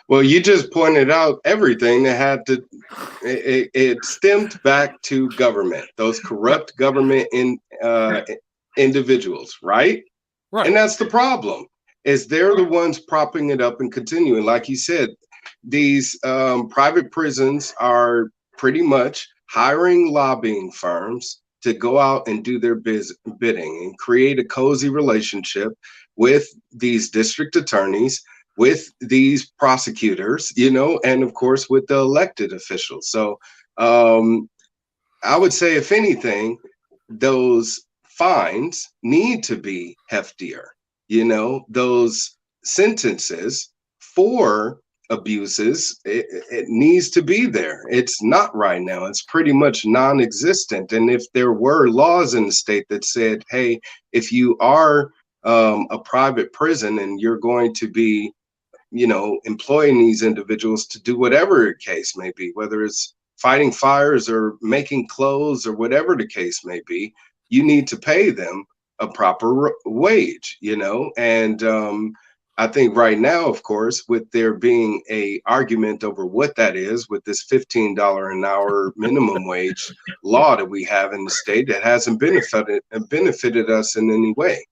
Well, you just pointed out everything that had to, it stemmed back to government, those corrupt government individuals, right? Right. And that's the problem, is they're the ones propping it up and continuing. Like you said, these private prisons are pretty much hiring lobbying firms to go out and do their bidding and create a cozy relationship with these district attorneys, with these prosecutors, you know, and of course with the elected officials. So I would say, if anything, those fines need to be heftier. You know, those sentences for abuses, it needs to be there. It's not right now. It's pretty much non-existent. And if there were laws in the state that said, hey, if you are a private prison and you're going to be, you know, employing these individuals to do whatever the case may be, whether it's fighting fires or making clothes or whatever the case may be, you need to pay them a proper wage, you know. And I think right now, of course, with there being a argument over what that is, with this $15 an hour minimum wage law that we have in the state, that hasn't benefited us in any way.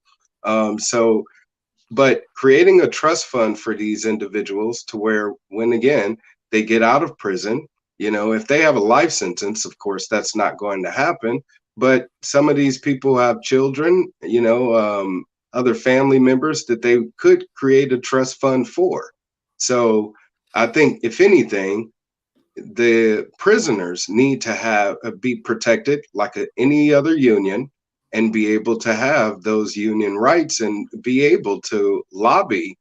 But creating a trust fund for these individuals to where, when again they get out of prison, you know, if they have a life sentence, of course, that's not going to happen. But some of these people have children, you know, other family members that they could create a trust fund for. So I think, if anything, the prisoners need to be protected like any other union, and be able to have those union rights and be able to lobby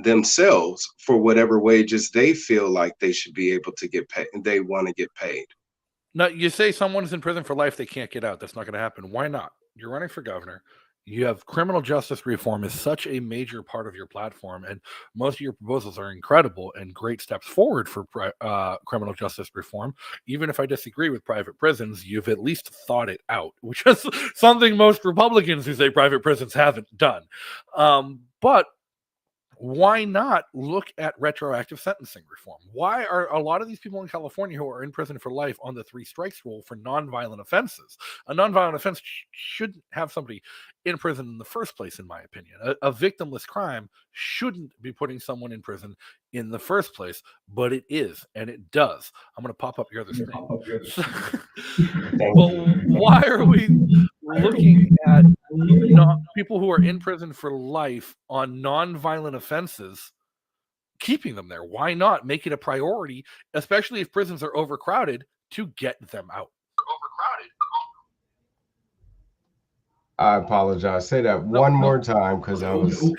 themselves for whatever wages they feel like they should be able to get paid. They want to get paid. Now, you say someone's in prison for life, they can't get out. That's not going to happen. Why not? You're running for governor. You have criminal justice reform is such a major part of your platform, and most of your proposals are incredible and great steps forward for criminal justice reform. Even if I disagree with private prisons, you've at least thought it out, which is something most Republicans who say private prisons haven't done. But why not look at retroactive sentencing reform? Why are a lot of these people in California who are in prison for life on the 3 strikes rule for nonviolent offenses? A nonviolent offense shouldn't have somebody in prison in the first place, in my opinion. A victimless crime shouldn't be putting someone in prison in the first place, but it is, and it does. I'm going to pop up your other screen. Well, why are we looking at people who are in prison for life on nonviolent offenses, keeping them there? Why not make it a priority, especially if prisons are overcrowded, to get them out? I apologize. Say that one more time, because I was.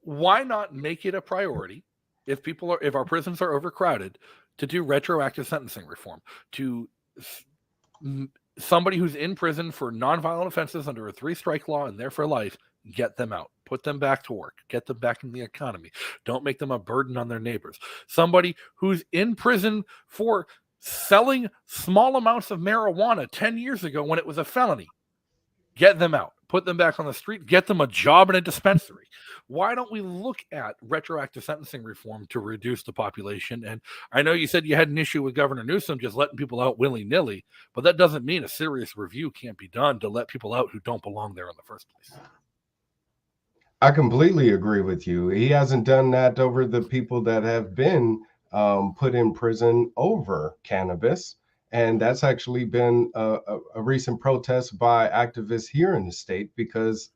Why not make it a priority if our prisons are overcrowded, to do retroactive sentencing reform to somebody who's in prison for nonviolent offenses under a 3-strike law and there for life? Get them out, put them back to work, get them back in the economy. Don't make them a burden on their neighbors. Somebody who's in prison for selling small amounts of marijuana 10 years ago when it was a felony, get them out, put them back on the street, get them a job in a dispensary. Why don't we look at retroactive sentencing reform to reduce the population? And I know you said you had an issue with Governor Newsom just letting people out willy-nilly, but that doesn't mean a serious review can't be done to let people out who don't belong there in the first place. I completely agree with you. He hasn't done that over the people that have been put in prison over cannabis. And that's actually been a recent protest by activists here in the state, because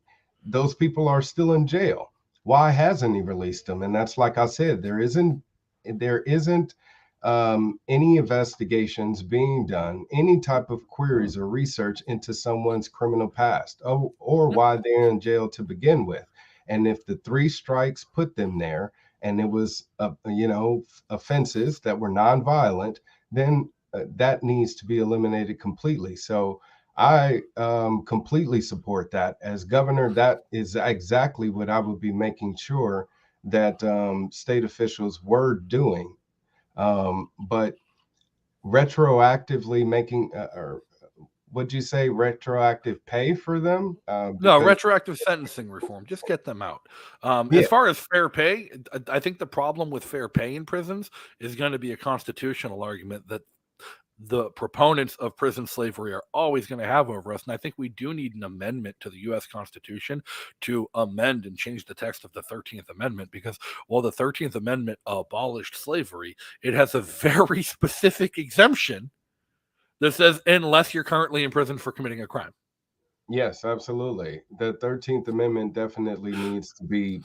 those people are still in jail. Why hasn't he released them? And that's, like I said, there isn't any investigations being done, any type of queries or research into someone's criminal past, or why they're in jail to begin with. And if the 3 strikes put them there, and it was, offenses that were nonviolent, then that needs to be eliminated completely. So I completely support that. As governor, that is exactly what I would be making sure that state officials were doing. But retroactively making, or would you say retroactive pay for them? No, retroactive sentencing reform. Just get them out. As far as fair pay, I think the problem with fair pay in prisons is going to be a constitutional argument that the proponents of prison slavery are always going to have over us. And I think we do need an amendment to the U.S. Constitution to amend and change the text of the 13th Amendment, because while the 13th Amendment abolished slavery, it has a very specific exemption that says unless you're currently in prison for committing a crime. Yes, absolutely. The 13th Amendment definitely needs to be,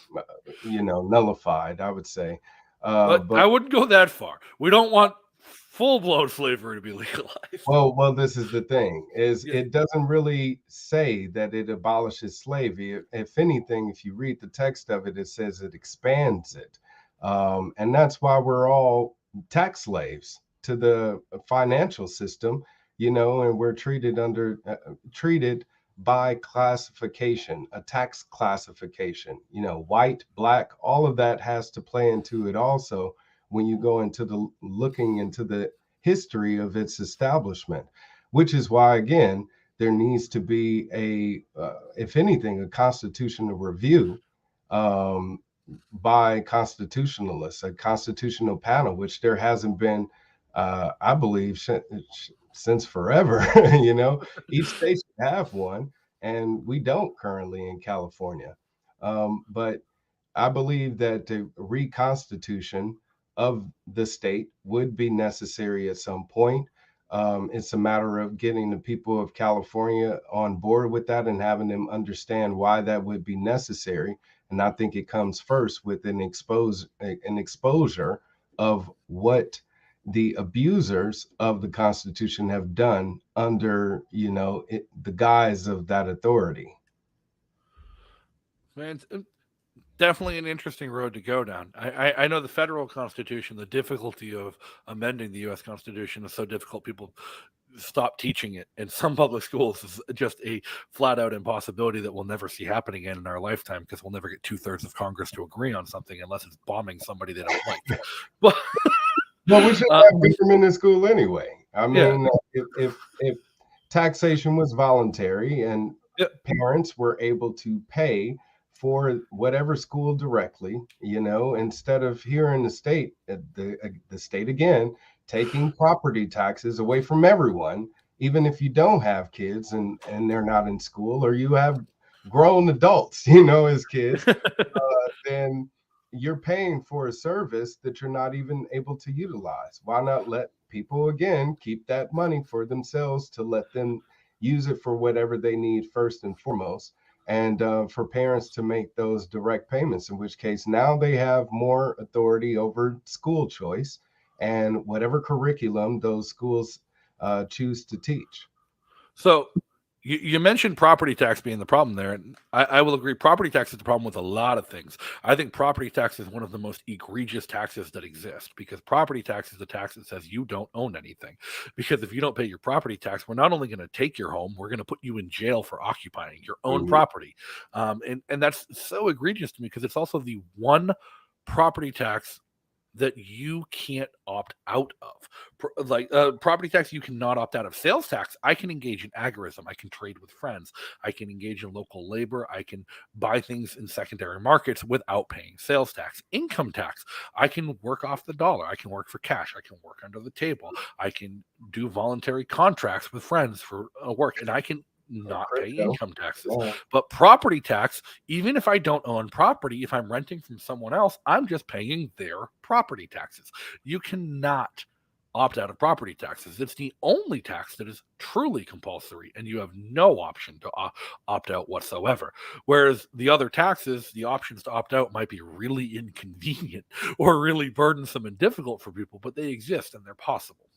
nullified, I would say. But I wouldn't go that far. We don't want full-blown slavery to be legalized. Well, this is the thing, is it doesn't really say that it abolishes slavery. If anything, if you read the text of it, it says it expands it. And that's why we're all tax slaves to the financial system, and we're treated by classification, a tax classification, white, black, all of that has to play into it also when you go into looking into the history of its establishment, which is why, again, there needs to be if anything, a constitutional review by constitutionalists, a constitutional panel, which there hasn't been, I believe, since forever. Each state should have one, and we don't currently in California. But I believe that the reconstitution of the state would be necessary at some point. It's a matter of getting the people of California on board with that and having them understand why that would be necessary. And I think it comes first with an exposure of what the abusers of the Constitution have done under, the guise of that authority. Man, definitely an interesting road to go down. I know the federal Constitution, the difficulty of amending the U.S. Constitution is so difficult, people stop teaching it in some public schools is just a flat-out impossibility that we'll never see happen again in our lifetime, because we'll never get 2/3 of Congress to agree on something unless it's bombing somebody they don't like. But well, we should have government in school anyway. I mean, if taxation was voluntary and parents were able to pay for whatever school directly, instead of here in the state, the state again taking property taxes away from everyone, even if you don't have kids and they're not in school, or you have grown adults, as kids, then you're paying for a service that you're not even able to utilize. Why not let people, again, keep that money for themselves, to let them use it for whatever they need first and foremost, and for parents to make those direct payments, in which case now they have more authority over school choice and whatever curriculum those schools choose to teach. So you mentioned property tax being the problem there, and I will agree. Property tax is the problem with a lot of things. I think property tax is one of the most egregious taxes that exist, because property tax is the tax that says you don't own anything. Because if you don't pay your property tax, we're not only going to take your home, we're going to put you in jail for occupying your own property. And that's so egregious to me, because it's also the one property tax that you can't opt out of. Property tax, you cannot opt out of. Sales tax, I can engage in agorism. I can trade with friends. I can engage in local labor. I can buy things in secondary markets without paying sales tax. Income tax, I can work off the dollar. I can work for cash. I can work under the table. I can do voluntary contracts with friends for work, and I can not pay income taxes. But property tax, even if I don't own property, if I'm renting from someone else, I'm just paying their property taxes. You cannot opt out of property taxes. It's the only tax that is truly compulsory, and you have no option to opt out whatsoever. Whereas the other taxes, the options to opt out might be really inconvenient or really burdensome and difficult for people, but they exist and they're possible.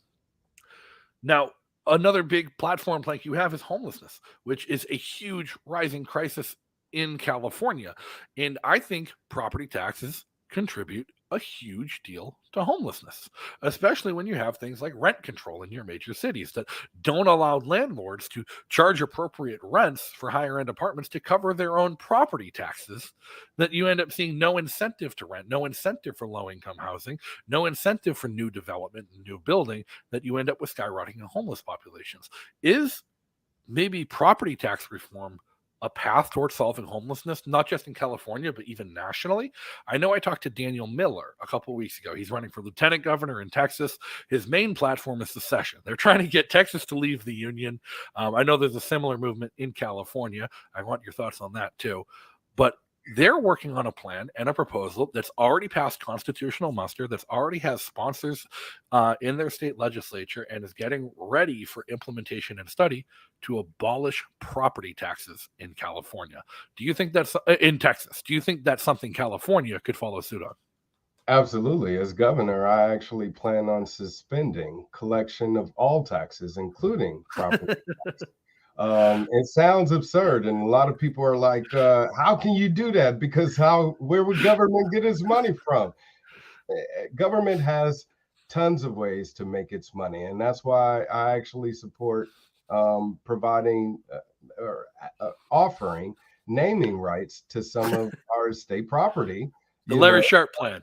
Now, another big platform plank you have is homelessness, which is a huge rising crisis in California. And I think property taxes contribute a huge deal to homelessness, especially when you have things like rent control in your major cities that don't allow landlords to charge appropriate rents for higher end apartments to cover their own property taxes, that you end up seeing no incentive to rent, no incentive for low income housing, no incentive for new development and new building, that you end up with skyrocketing homeless populations. Is maybe property tax reform a path towards solving homelessness, not just in California, but even nationally? I know I talked to Daniel Miller a couple of weeks ago. He's running for lieutenant governor in Texas. His main platform is secession. They're trying to get Texas to leave the union. I know there's a similar movement in California. I want your thoughts on that too. But they're working on a plan and a proposal that's already passed constitutional muster, that's already has sponsors in their state legislature, and is getting ready for implementation and study to abolish property taxes in California. Do you think that's in Texas? Do you think that's something California could follow suit on? Absolutely. As governor, I actually plan on suspending collection of all taxes, including property tax. It sounds absurd, and a lot of people are like, how can you do that? Because where would government get its money from? Government has tons of ways to make its money, and that's why I actually support providing or offering naming rights to some of our state property. The Larry Sharpe plan.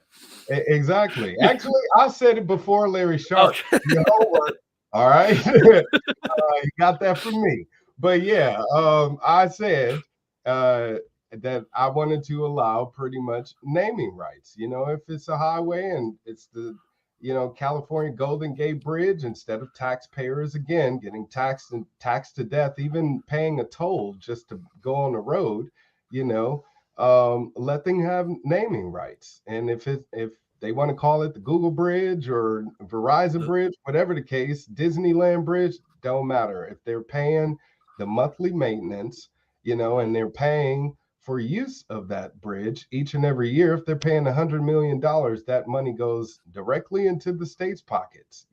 Exactly. Actually, I said it before Larry Sharpe. Okay. All right. You got that from me. But yeah, I said that I wanted to allow pretty much naming rights. If it's a highway and it's the, California Golden Gate Bridge, instead of taxpayers again getting taxed to death, even paying a toll just to go on the road, let them have naming rights. And if they want to call it the Google Bridge or Verizon Bridge, whatever the case, Disneyland Bridge, don't matter. If they're paying the monthly maintenance, and they're paying for use of that bridge each and every year, if they're paying $100 million, that money goes directly into the state's pockets,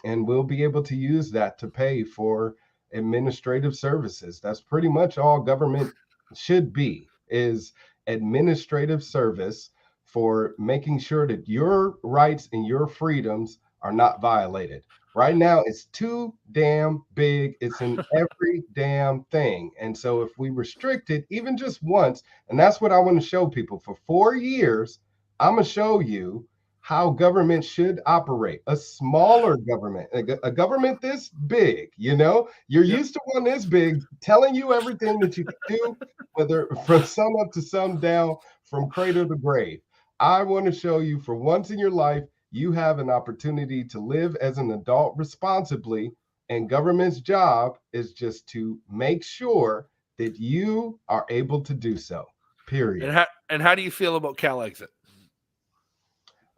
and we'll be able to use that to pay for administrative services. That's pretty much all government should be, is administrative service for making sure that your rights and your freedoms are not violated. Right now, it's too damn big. It's in every damn thing. And so if we restrict it even just once, and that's what I want to show people for 4 years, I'm going to show you how government should operate. A smaller government, a government this big, you're used to one this big telling you everything that you can do, whether from sun up to sundown, from cradle to grave. I want to show you for once in your life, you have an opportunity to live as an adult responsibly, and government's job is just to make sure that you are able to do so, period. And how do you feel about Cal Exit?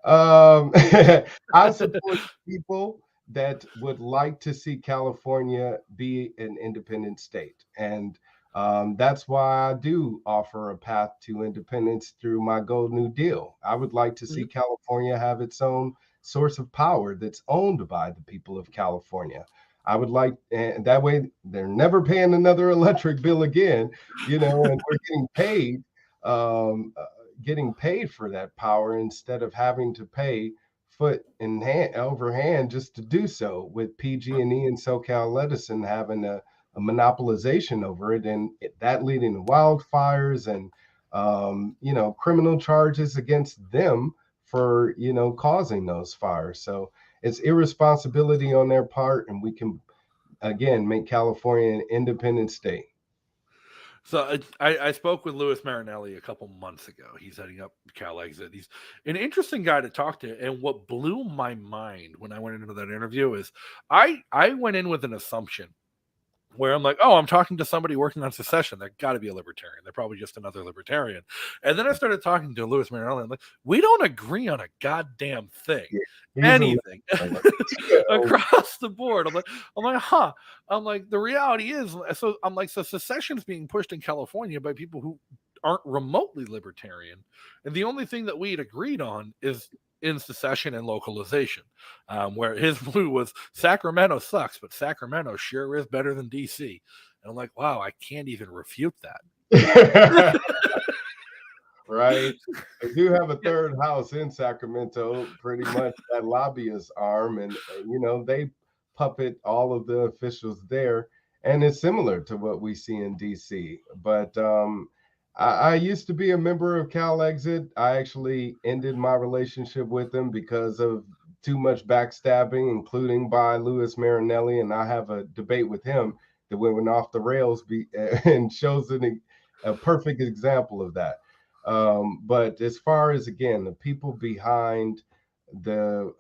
I support people that would like to see California be an independent state. And that's why I do offer a path to independence through my Gold New Deal. I would like to see California have its own source of power that's owned by the people of California. I would like, and that way they're never paying another electric bill again, and we're getting paid for that power instead of having to pay foot in hand over hand just to do so, with PG&E and SoCal Edison having a monopolization over it, and that leading to wildfires and criminal charges against them for causing those fires. So it's irresponsibility on their part, and we can again make California an independent state. So I spoke with Louis Marinelli a couple months ago. He's heading up Cal Exit. He's an interesting guy to talk to. And what blew my mind when I went into that interview is I went in with an assumption where I'm like, oh, I'm talking to somebody working on secession. They've got to be a libertarian. They're probably just another libertarian. And then I started talking to Louis Marinelli. I'm like, we don't agree on a goddamn thing. Anything across the board. I'm like, huh. I'm like, the reality is, so I'm like, so secession's being pushed in California by people who aren't remotely libertarian. And the only thing that we'd agreed on is in secession and localization, where his view was Sacramento sucks, but Sacramento sure is better than DC. And I'm like, wow, I can't even refute that. Right. They do have a third house in Sacramento, pretty much that lobbyist arm, and they puppet all of the officials there, and it's similar to what we see in DC. But I used to be a member of Cal Exit. I actually ended my relationship with them because of too much backstabbing, including by Louis Marinelli, and I have a debate with him that went off the rails and shows a perfect example of that. But as far as, again, the people behind the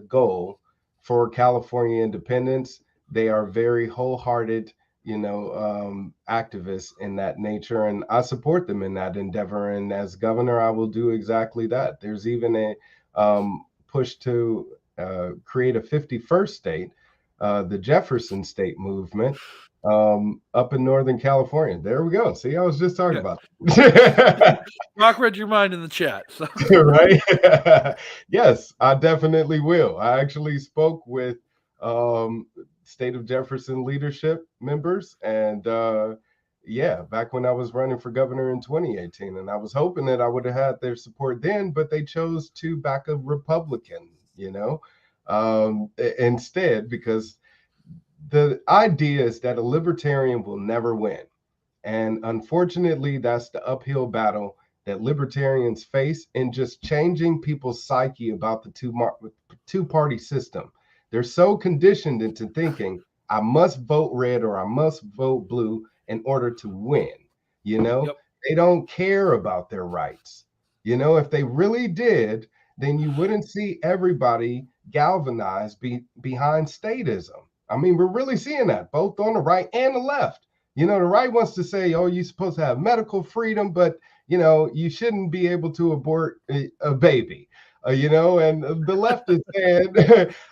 goal for California independence, they are very wholehearted, activists in that nature, and I support them in that endeavor. And as governor, I will do exactly that. There's even a push to create a 51st state, the Jefferson State movement, up in Northern California. There we go. See, I was just talking about it. Rock read your mind in the chat. So. Right? Yes, I definitely will. I actually spoke with State of Jefferson leadership members, and back when I was running for governor in 2018, and I was hoping that I would have had their support then, but they chose to back a Republican, instead, because the idea is that a libertarian will never win. And unfortunately, that's the uphill battle that libertarians face in just changing people's psyche about the two-party system. They're so conditioned into thinking, I must vote red or I must vote blue in order to win. Yep. They don't care about their rights. If they really did, then you wouldn't see everybody galvanized behind statism. I mean, we're really seeing that both on the right and the left. The right wants to say, oh, you're supposed to have medical freedom, but, you shouldn't be able to abort a baby, and the left is saying,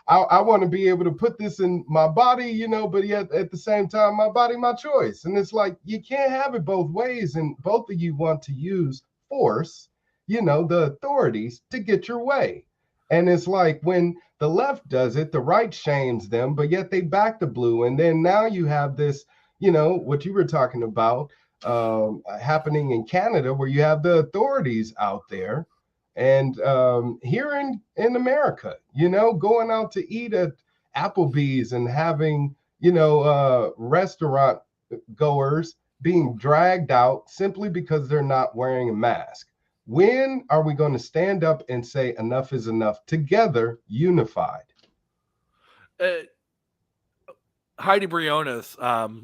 I want to be able to put this in my body, but yet at the same time, my body, my choice. And it's like, you can't have it both ways. And both of you want to use force, the authorities to get your way. And it's like when the left does it, the right shames them, but yet they back the blue. And then now you have this, what you were talking about happening in Canada, where you have the authorities out there. And here in America, going out to eat at Applebee's and having, restaurant goers being dragged out simply because they're not wearing a mask. When are we going to stand up and say enough is enough, together, unified? Heidi Briones,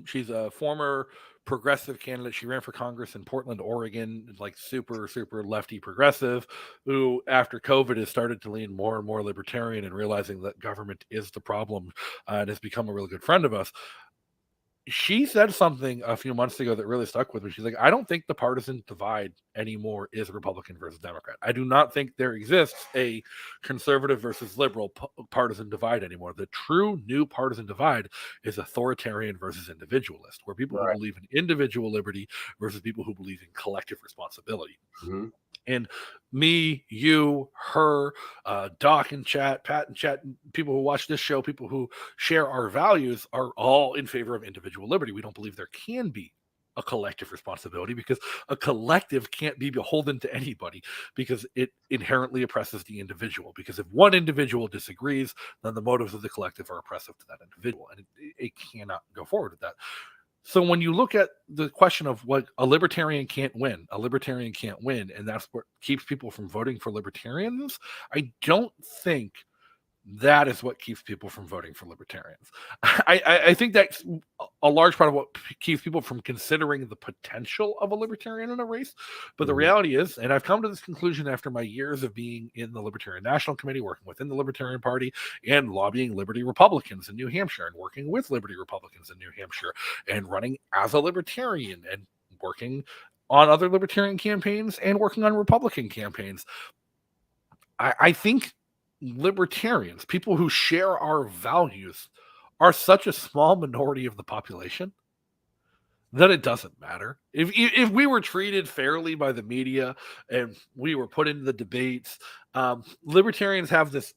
she's a former progressive candidate. She ran for Congress in Portland, Oregon, like super, super lefty progressive, who after COVID has started to lean more and more libertarian and realizing that government is the problem, and has become a really good friend of us. She said something a few months ago that really stuck with me. She's like, I don't think the partisan divide anymore is Republican versus Democrat. I do not think there exists a conservative versus liberal partisan divide anymore. The true new partisan divide is authoritarian versus individualist, where people who believe in individual liberty versus people who believe in collective responsibility. Mm-hmm. And me, you, her, Doc in chat, Pat in chat, people who watch this show, people who share our values are all in favor of individual liberty. We don't believe there can be a collective responsibility because a collective can't be beholden to anybody because it inherently oppresses the individual. Because if one individual disagrees, then the motives of the collective are oppressive to that individual, and it cannot go forward with that. So when you look at the question of what a libertarian can't win, and that's what keeps people from voting for libertarians, I don't think That is what keeps people from voting for libertarians. I think that's a large part of what keeps people from considering the potential of a libertarian in a race. But the reality is, and I've come to this conclusion after my years of being in the Libertarian National Committee, working within the Libertarian Party, and lobbying Liberty Republicans in New Hampshire, and working with Liberty Republicans in New Hampshire, and running as a libertarian, and working on other libertarian campaigns, and working on Republican campaigns. I think libertarians, people who share our values, are such a small minority of the population that it doesn't matter. If we were treated fairly by the media and we were put into the debates, libertarians have this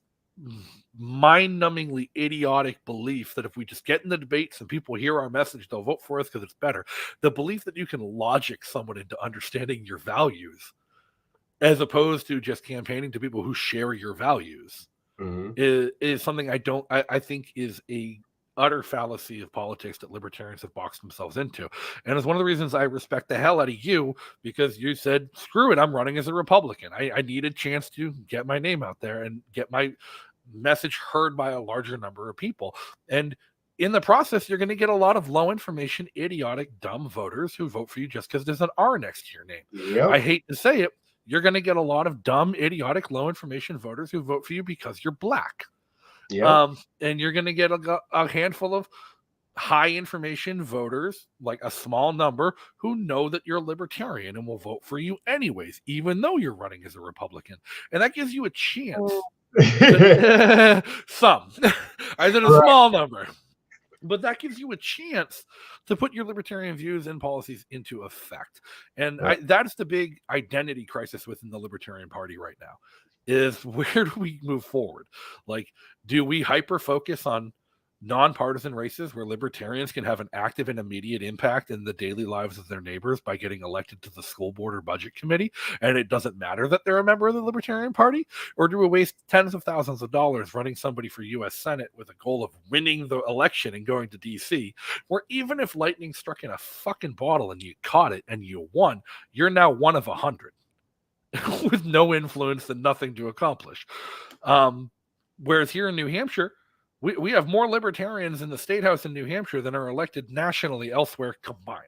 mind-numbingly idiotic belief that if we just get in the debates and people hear our message, they'll vote for us because it's better. The belief that you can logic someone into understanding your values, as opposed to just campaigning to people who share your values, is something I think is a utter fallacy of politics that libertarians have boxed themselves into. And it's one of the reasons I respect the hell out of you, because you said, screw it, I'm running as a Republican. I need a chance to get my name out there and get my message heard by a larger number of people. And in the process, you're going to get a lot of low information, idiotic, dumb voters who vote for you just because there's an R next to your name. Yep. I hate to say it, you're going to get a lot of dumb, idiotic, low information voters who vote for you because you're black. Yep. And you're going to get a handful of high information voters, like a small number, who know that you're a libertarian and will vote for you anyways, even though you're running as a Republican. And that gives you a chance. Some. I said a small number. But that gives you a chance to put your libertarian views and policies into effect. And that's the big identity crisis within the Libertarian Party right now, is where do we move forward? Like, do we hyper-focus on nonpartisan races where libertarians can have an active and immediate impact in the daily lives of their neighbors by getting elected to the school board or budget committee, and it doesn't matter that they're a member of the Libertarian Party? Or do we waste tens of thousands of dollars running somebody for U.S. Senate with a goal of winning the election and going to D.C., where even if lightning struck in a fucking bottle and you caught it and you won, you're now one of 100 with no influence and nothing to accomplish? Whereas here in New Hampshire, we have more libertarians in the state house in New Hampshire than are elected nationally elsewhere combined.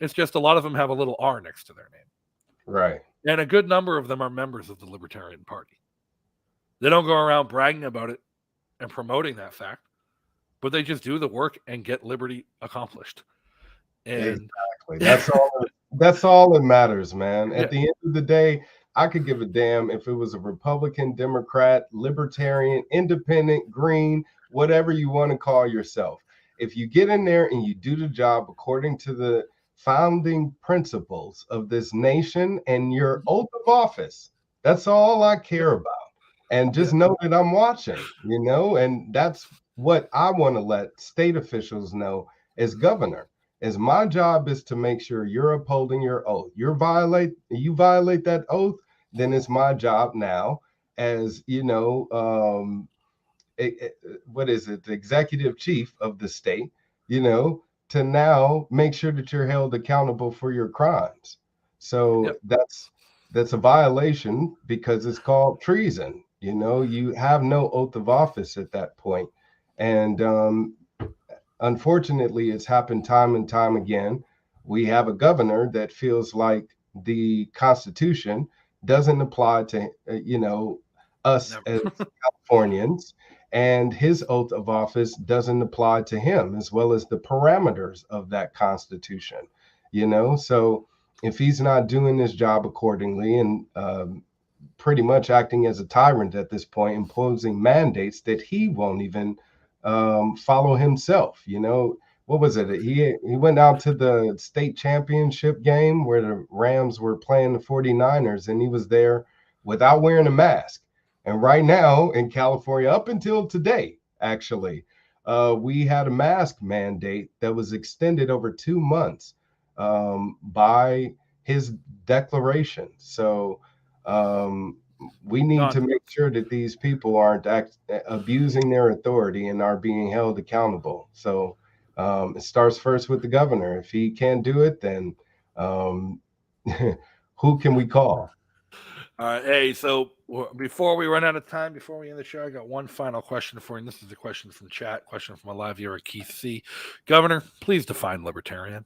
It's just a lot of them have a little R next to their name. Right. And a good number of them are members of the Libertarian Party. They don't go around bragging about it and promoting that fact, but they just do the work and get liberty accomplished. And exactly. That's all that matters, man. At the end of the day, I could give a damn if it was a Republican, Democrat, Libertarian, Independent, Green, whatever you want to call yourself. If you get in there and you do the job according to the founding principles of this nation and your oath of office, that's all I care about. And just know that I'm watching, and that's what I want to let state officials know as governor. As my job is to make sure you're upholding your oath. You violate that oath, then it's my job now as, what is it, the executive chief of the state, to now make sure that you're held accountable for your crimes. So that's a violation because it's called treason. You have no oath of office at that point. And unfortunately, it's happened time and time again. We have a governor that feels like the Constitution doesn't apply to, us as Californians, and his oath of office doesn't apply to him, as well as the parameters of that Constitution, So if he's not doing his job accordingly and pretty much acting as a tyrant at this point, imposing mandates that he won't even follow himself, what was it? He went out to the state championship game where the Rams were playing the 49ers, and he was there without wearing a mask. And right now in California, up until today, actually, we had a mask mandate that was extended over 2 months by his declaration. So we need to make sure that these people aren't abusing their authority and are being held accountable. So it starts first with the governor. If he can't do it, then who can we call? All right. Hey, so before we run out of time, before we end the show, I got one final question for you. And this is a question from chat, question from a live viewer, Keith C. Governor, please define libertarian.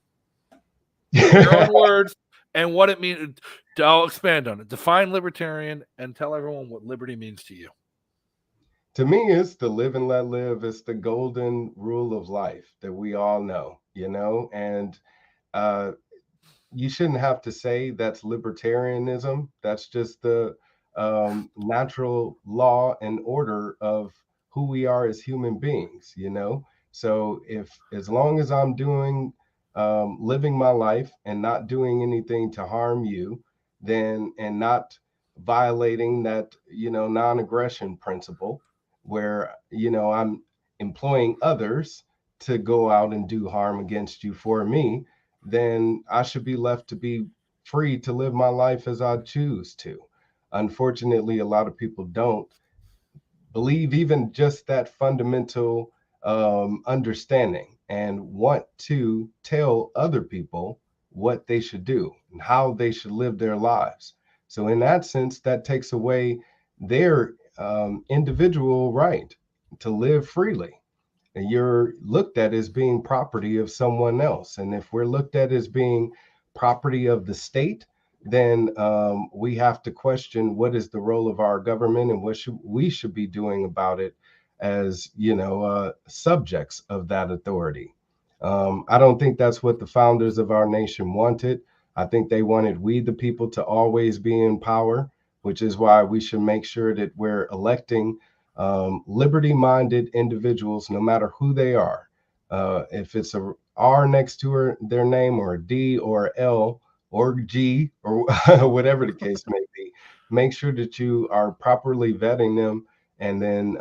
Your own words and what it means. I'll expand on it. Define libertarian and tell everyone what liberty means to you. To me, it's the live and let live. It's the golden rule of life that we all know, and you shouldn't have to say that's libertarianism. That's just the natural law and order of who we are as human beings, So as long as I'm doing, living my life and not doing anything to harm you, and not violating that, non-aggression principle where, I'm employing others to go out and do harm against you for me, then I should be left to be free to live my life as I choose to. Unfortunately, a lot of people don't believe even just that fundamental understanding and want to tell other people what they should do and how they should live their lives. So in that sense, that takes away their individual right to live freely. And you're looked at as being property of someone else. And if we're looked at as being property of the state, then we have to question what is the role of our government and what we should be doing about it as, subjects of that authority. I don't think that's what the founders of our nation wanted. I think they wanted we, the people, to always be in power, which is why we should make sure that we're electing liberty-minded individuals, no matter who they are. If it's a R next to their name, or a D or L or G, or whatever the case may be, make sure that you are properly vetting them and then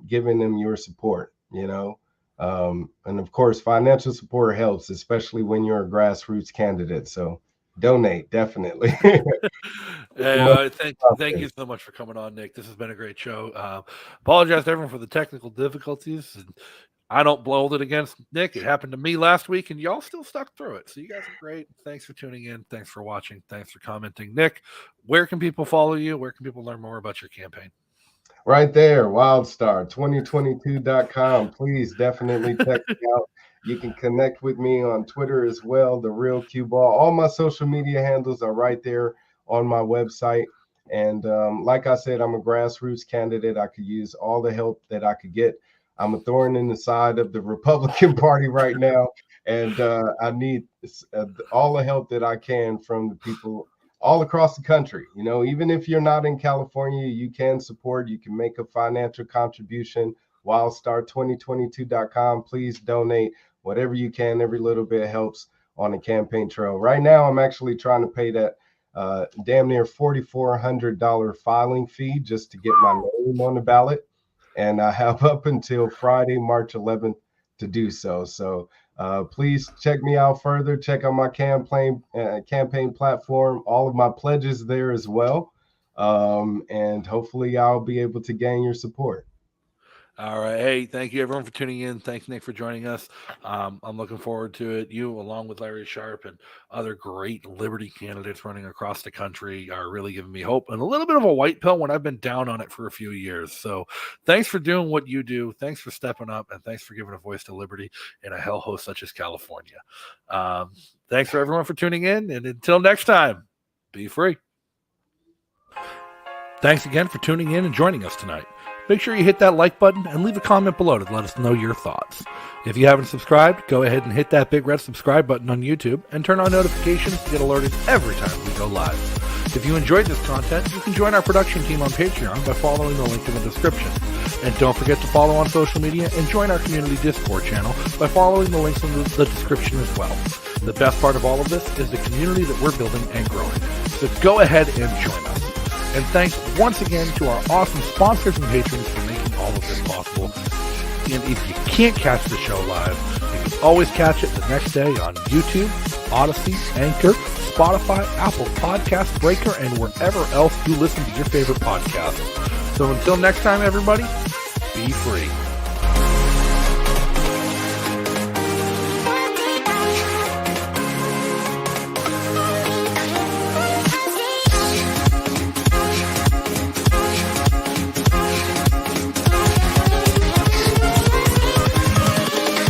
giving them your support, and of course, financial support helps, especially when you're a grassroots candidate. So donate, definitely. Thank you so much for coming on, Nick. This has been a great show. Apologize to everyone for the technical difficulties. And I don't hold it against Nick. It happened to me last week, and y'all still stuck through it. So you guys are great. Thanks for tuning in. Thanks for watching. Thanks for commenting. Nick, where can people follow you? Where can people learn more about your campaign? Right there, Wildstar, 2022.com. Please definitely check it out. You can connect with me on Twitter as well, The Real Cue Ball. All my social media handles are right there on my website. And like I said, I'm a grassroots candidate. I could use all the help that I could get. I'm a thorn in the side of the Republican Party right now. And I need all the help that I can from the people all across the country. Even if you're not in California, you can support. You can make a financial contribution. Wildstar2022.com. Please donate whatever you can. Every little bit helps on the campaign trail. Right now, I'm actually trying to pay that damn near $4,400 filing fee just to get my name on the ballot. And I have up until Friday, March 11th to do so. So please check me out further. Check out my campaign platform. All of my pledges there as well. And hopefully I'll be able to gain your support. All right. Hey, thank you everyone for tuning in. Thanks, Nick, for joining us. I'm looking forward to it. You, along with Larry Sharp and other great liberty candidates running across the country, are really giving me hope and a little bit of a white pill when I've been down on it for a few years. So thanks for doing what you do. Thanks for stepping up, and thanks for giving a voice to liberty in a hellhole such as California. Thanks for everyone for tuning in, and until next time, be free. Thanks again for tuning in and joining us tonight. Make sure you hit that like button and leave a comment below to let us know your thoughts. If you haven't subscribed, go ahead and hit that big red subscribe button on YouTube and turn on notifications to get alerted every time we go live. If you enjoyed this content, you can join our production team on Patreon by following the link in the description. And don't forget to follow on social media and join our community Discord channel by following the links in the description as well. The best part of all of this is the community that we're building and growing. So go ahead and join us. And thanks once again to our awesome sponsors and patrons for making all of this possible. And if you can't catch the show live, you can always catch it the next day on YouTube, Odyssey, Anchor, Spotify, Apple Podcast, Breaker, and wherever else you listen to your favorite podcasts. So until next time, everybody, be free.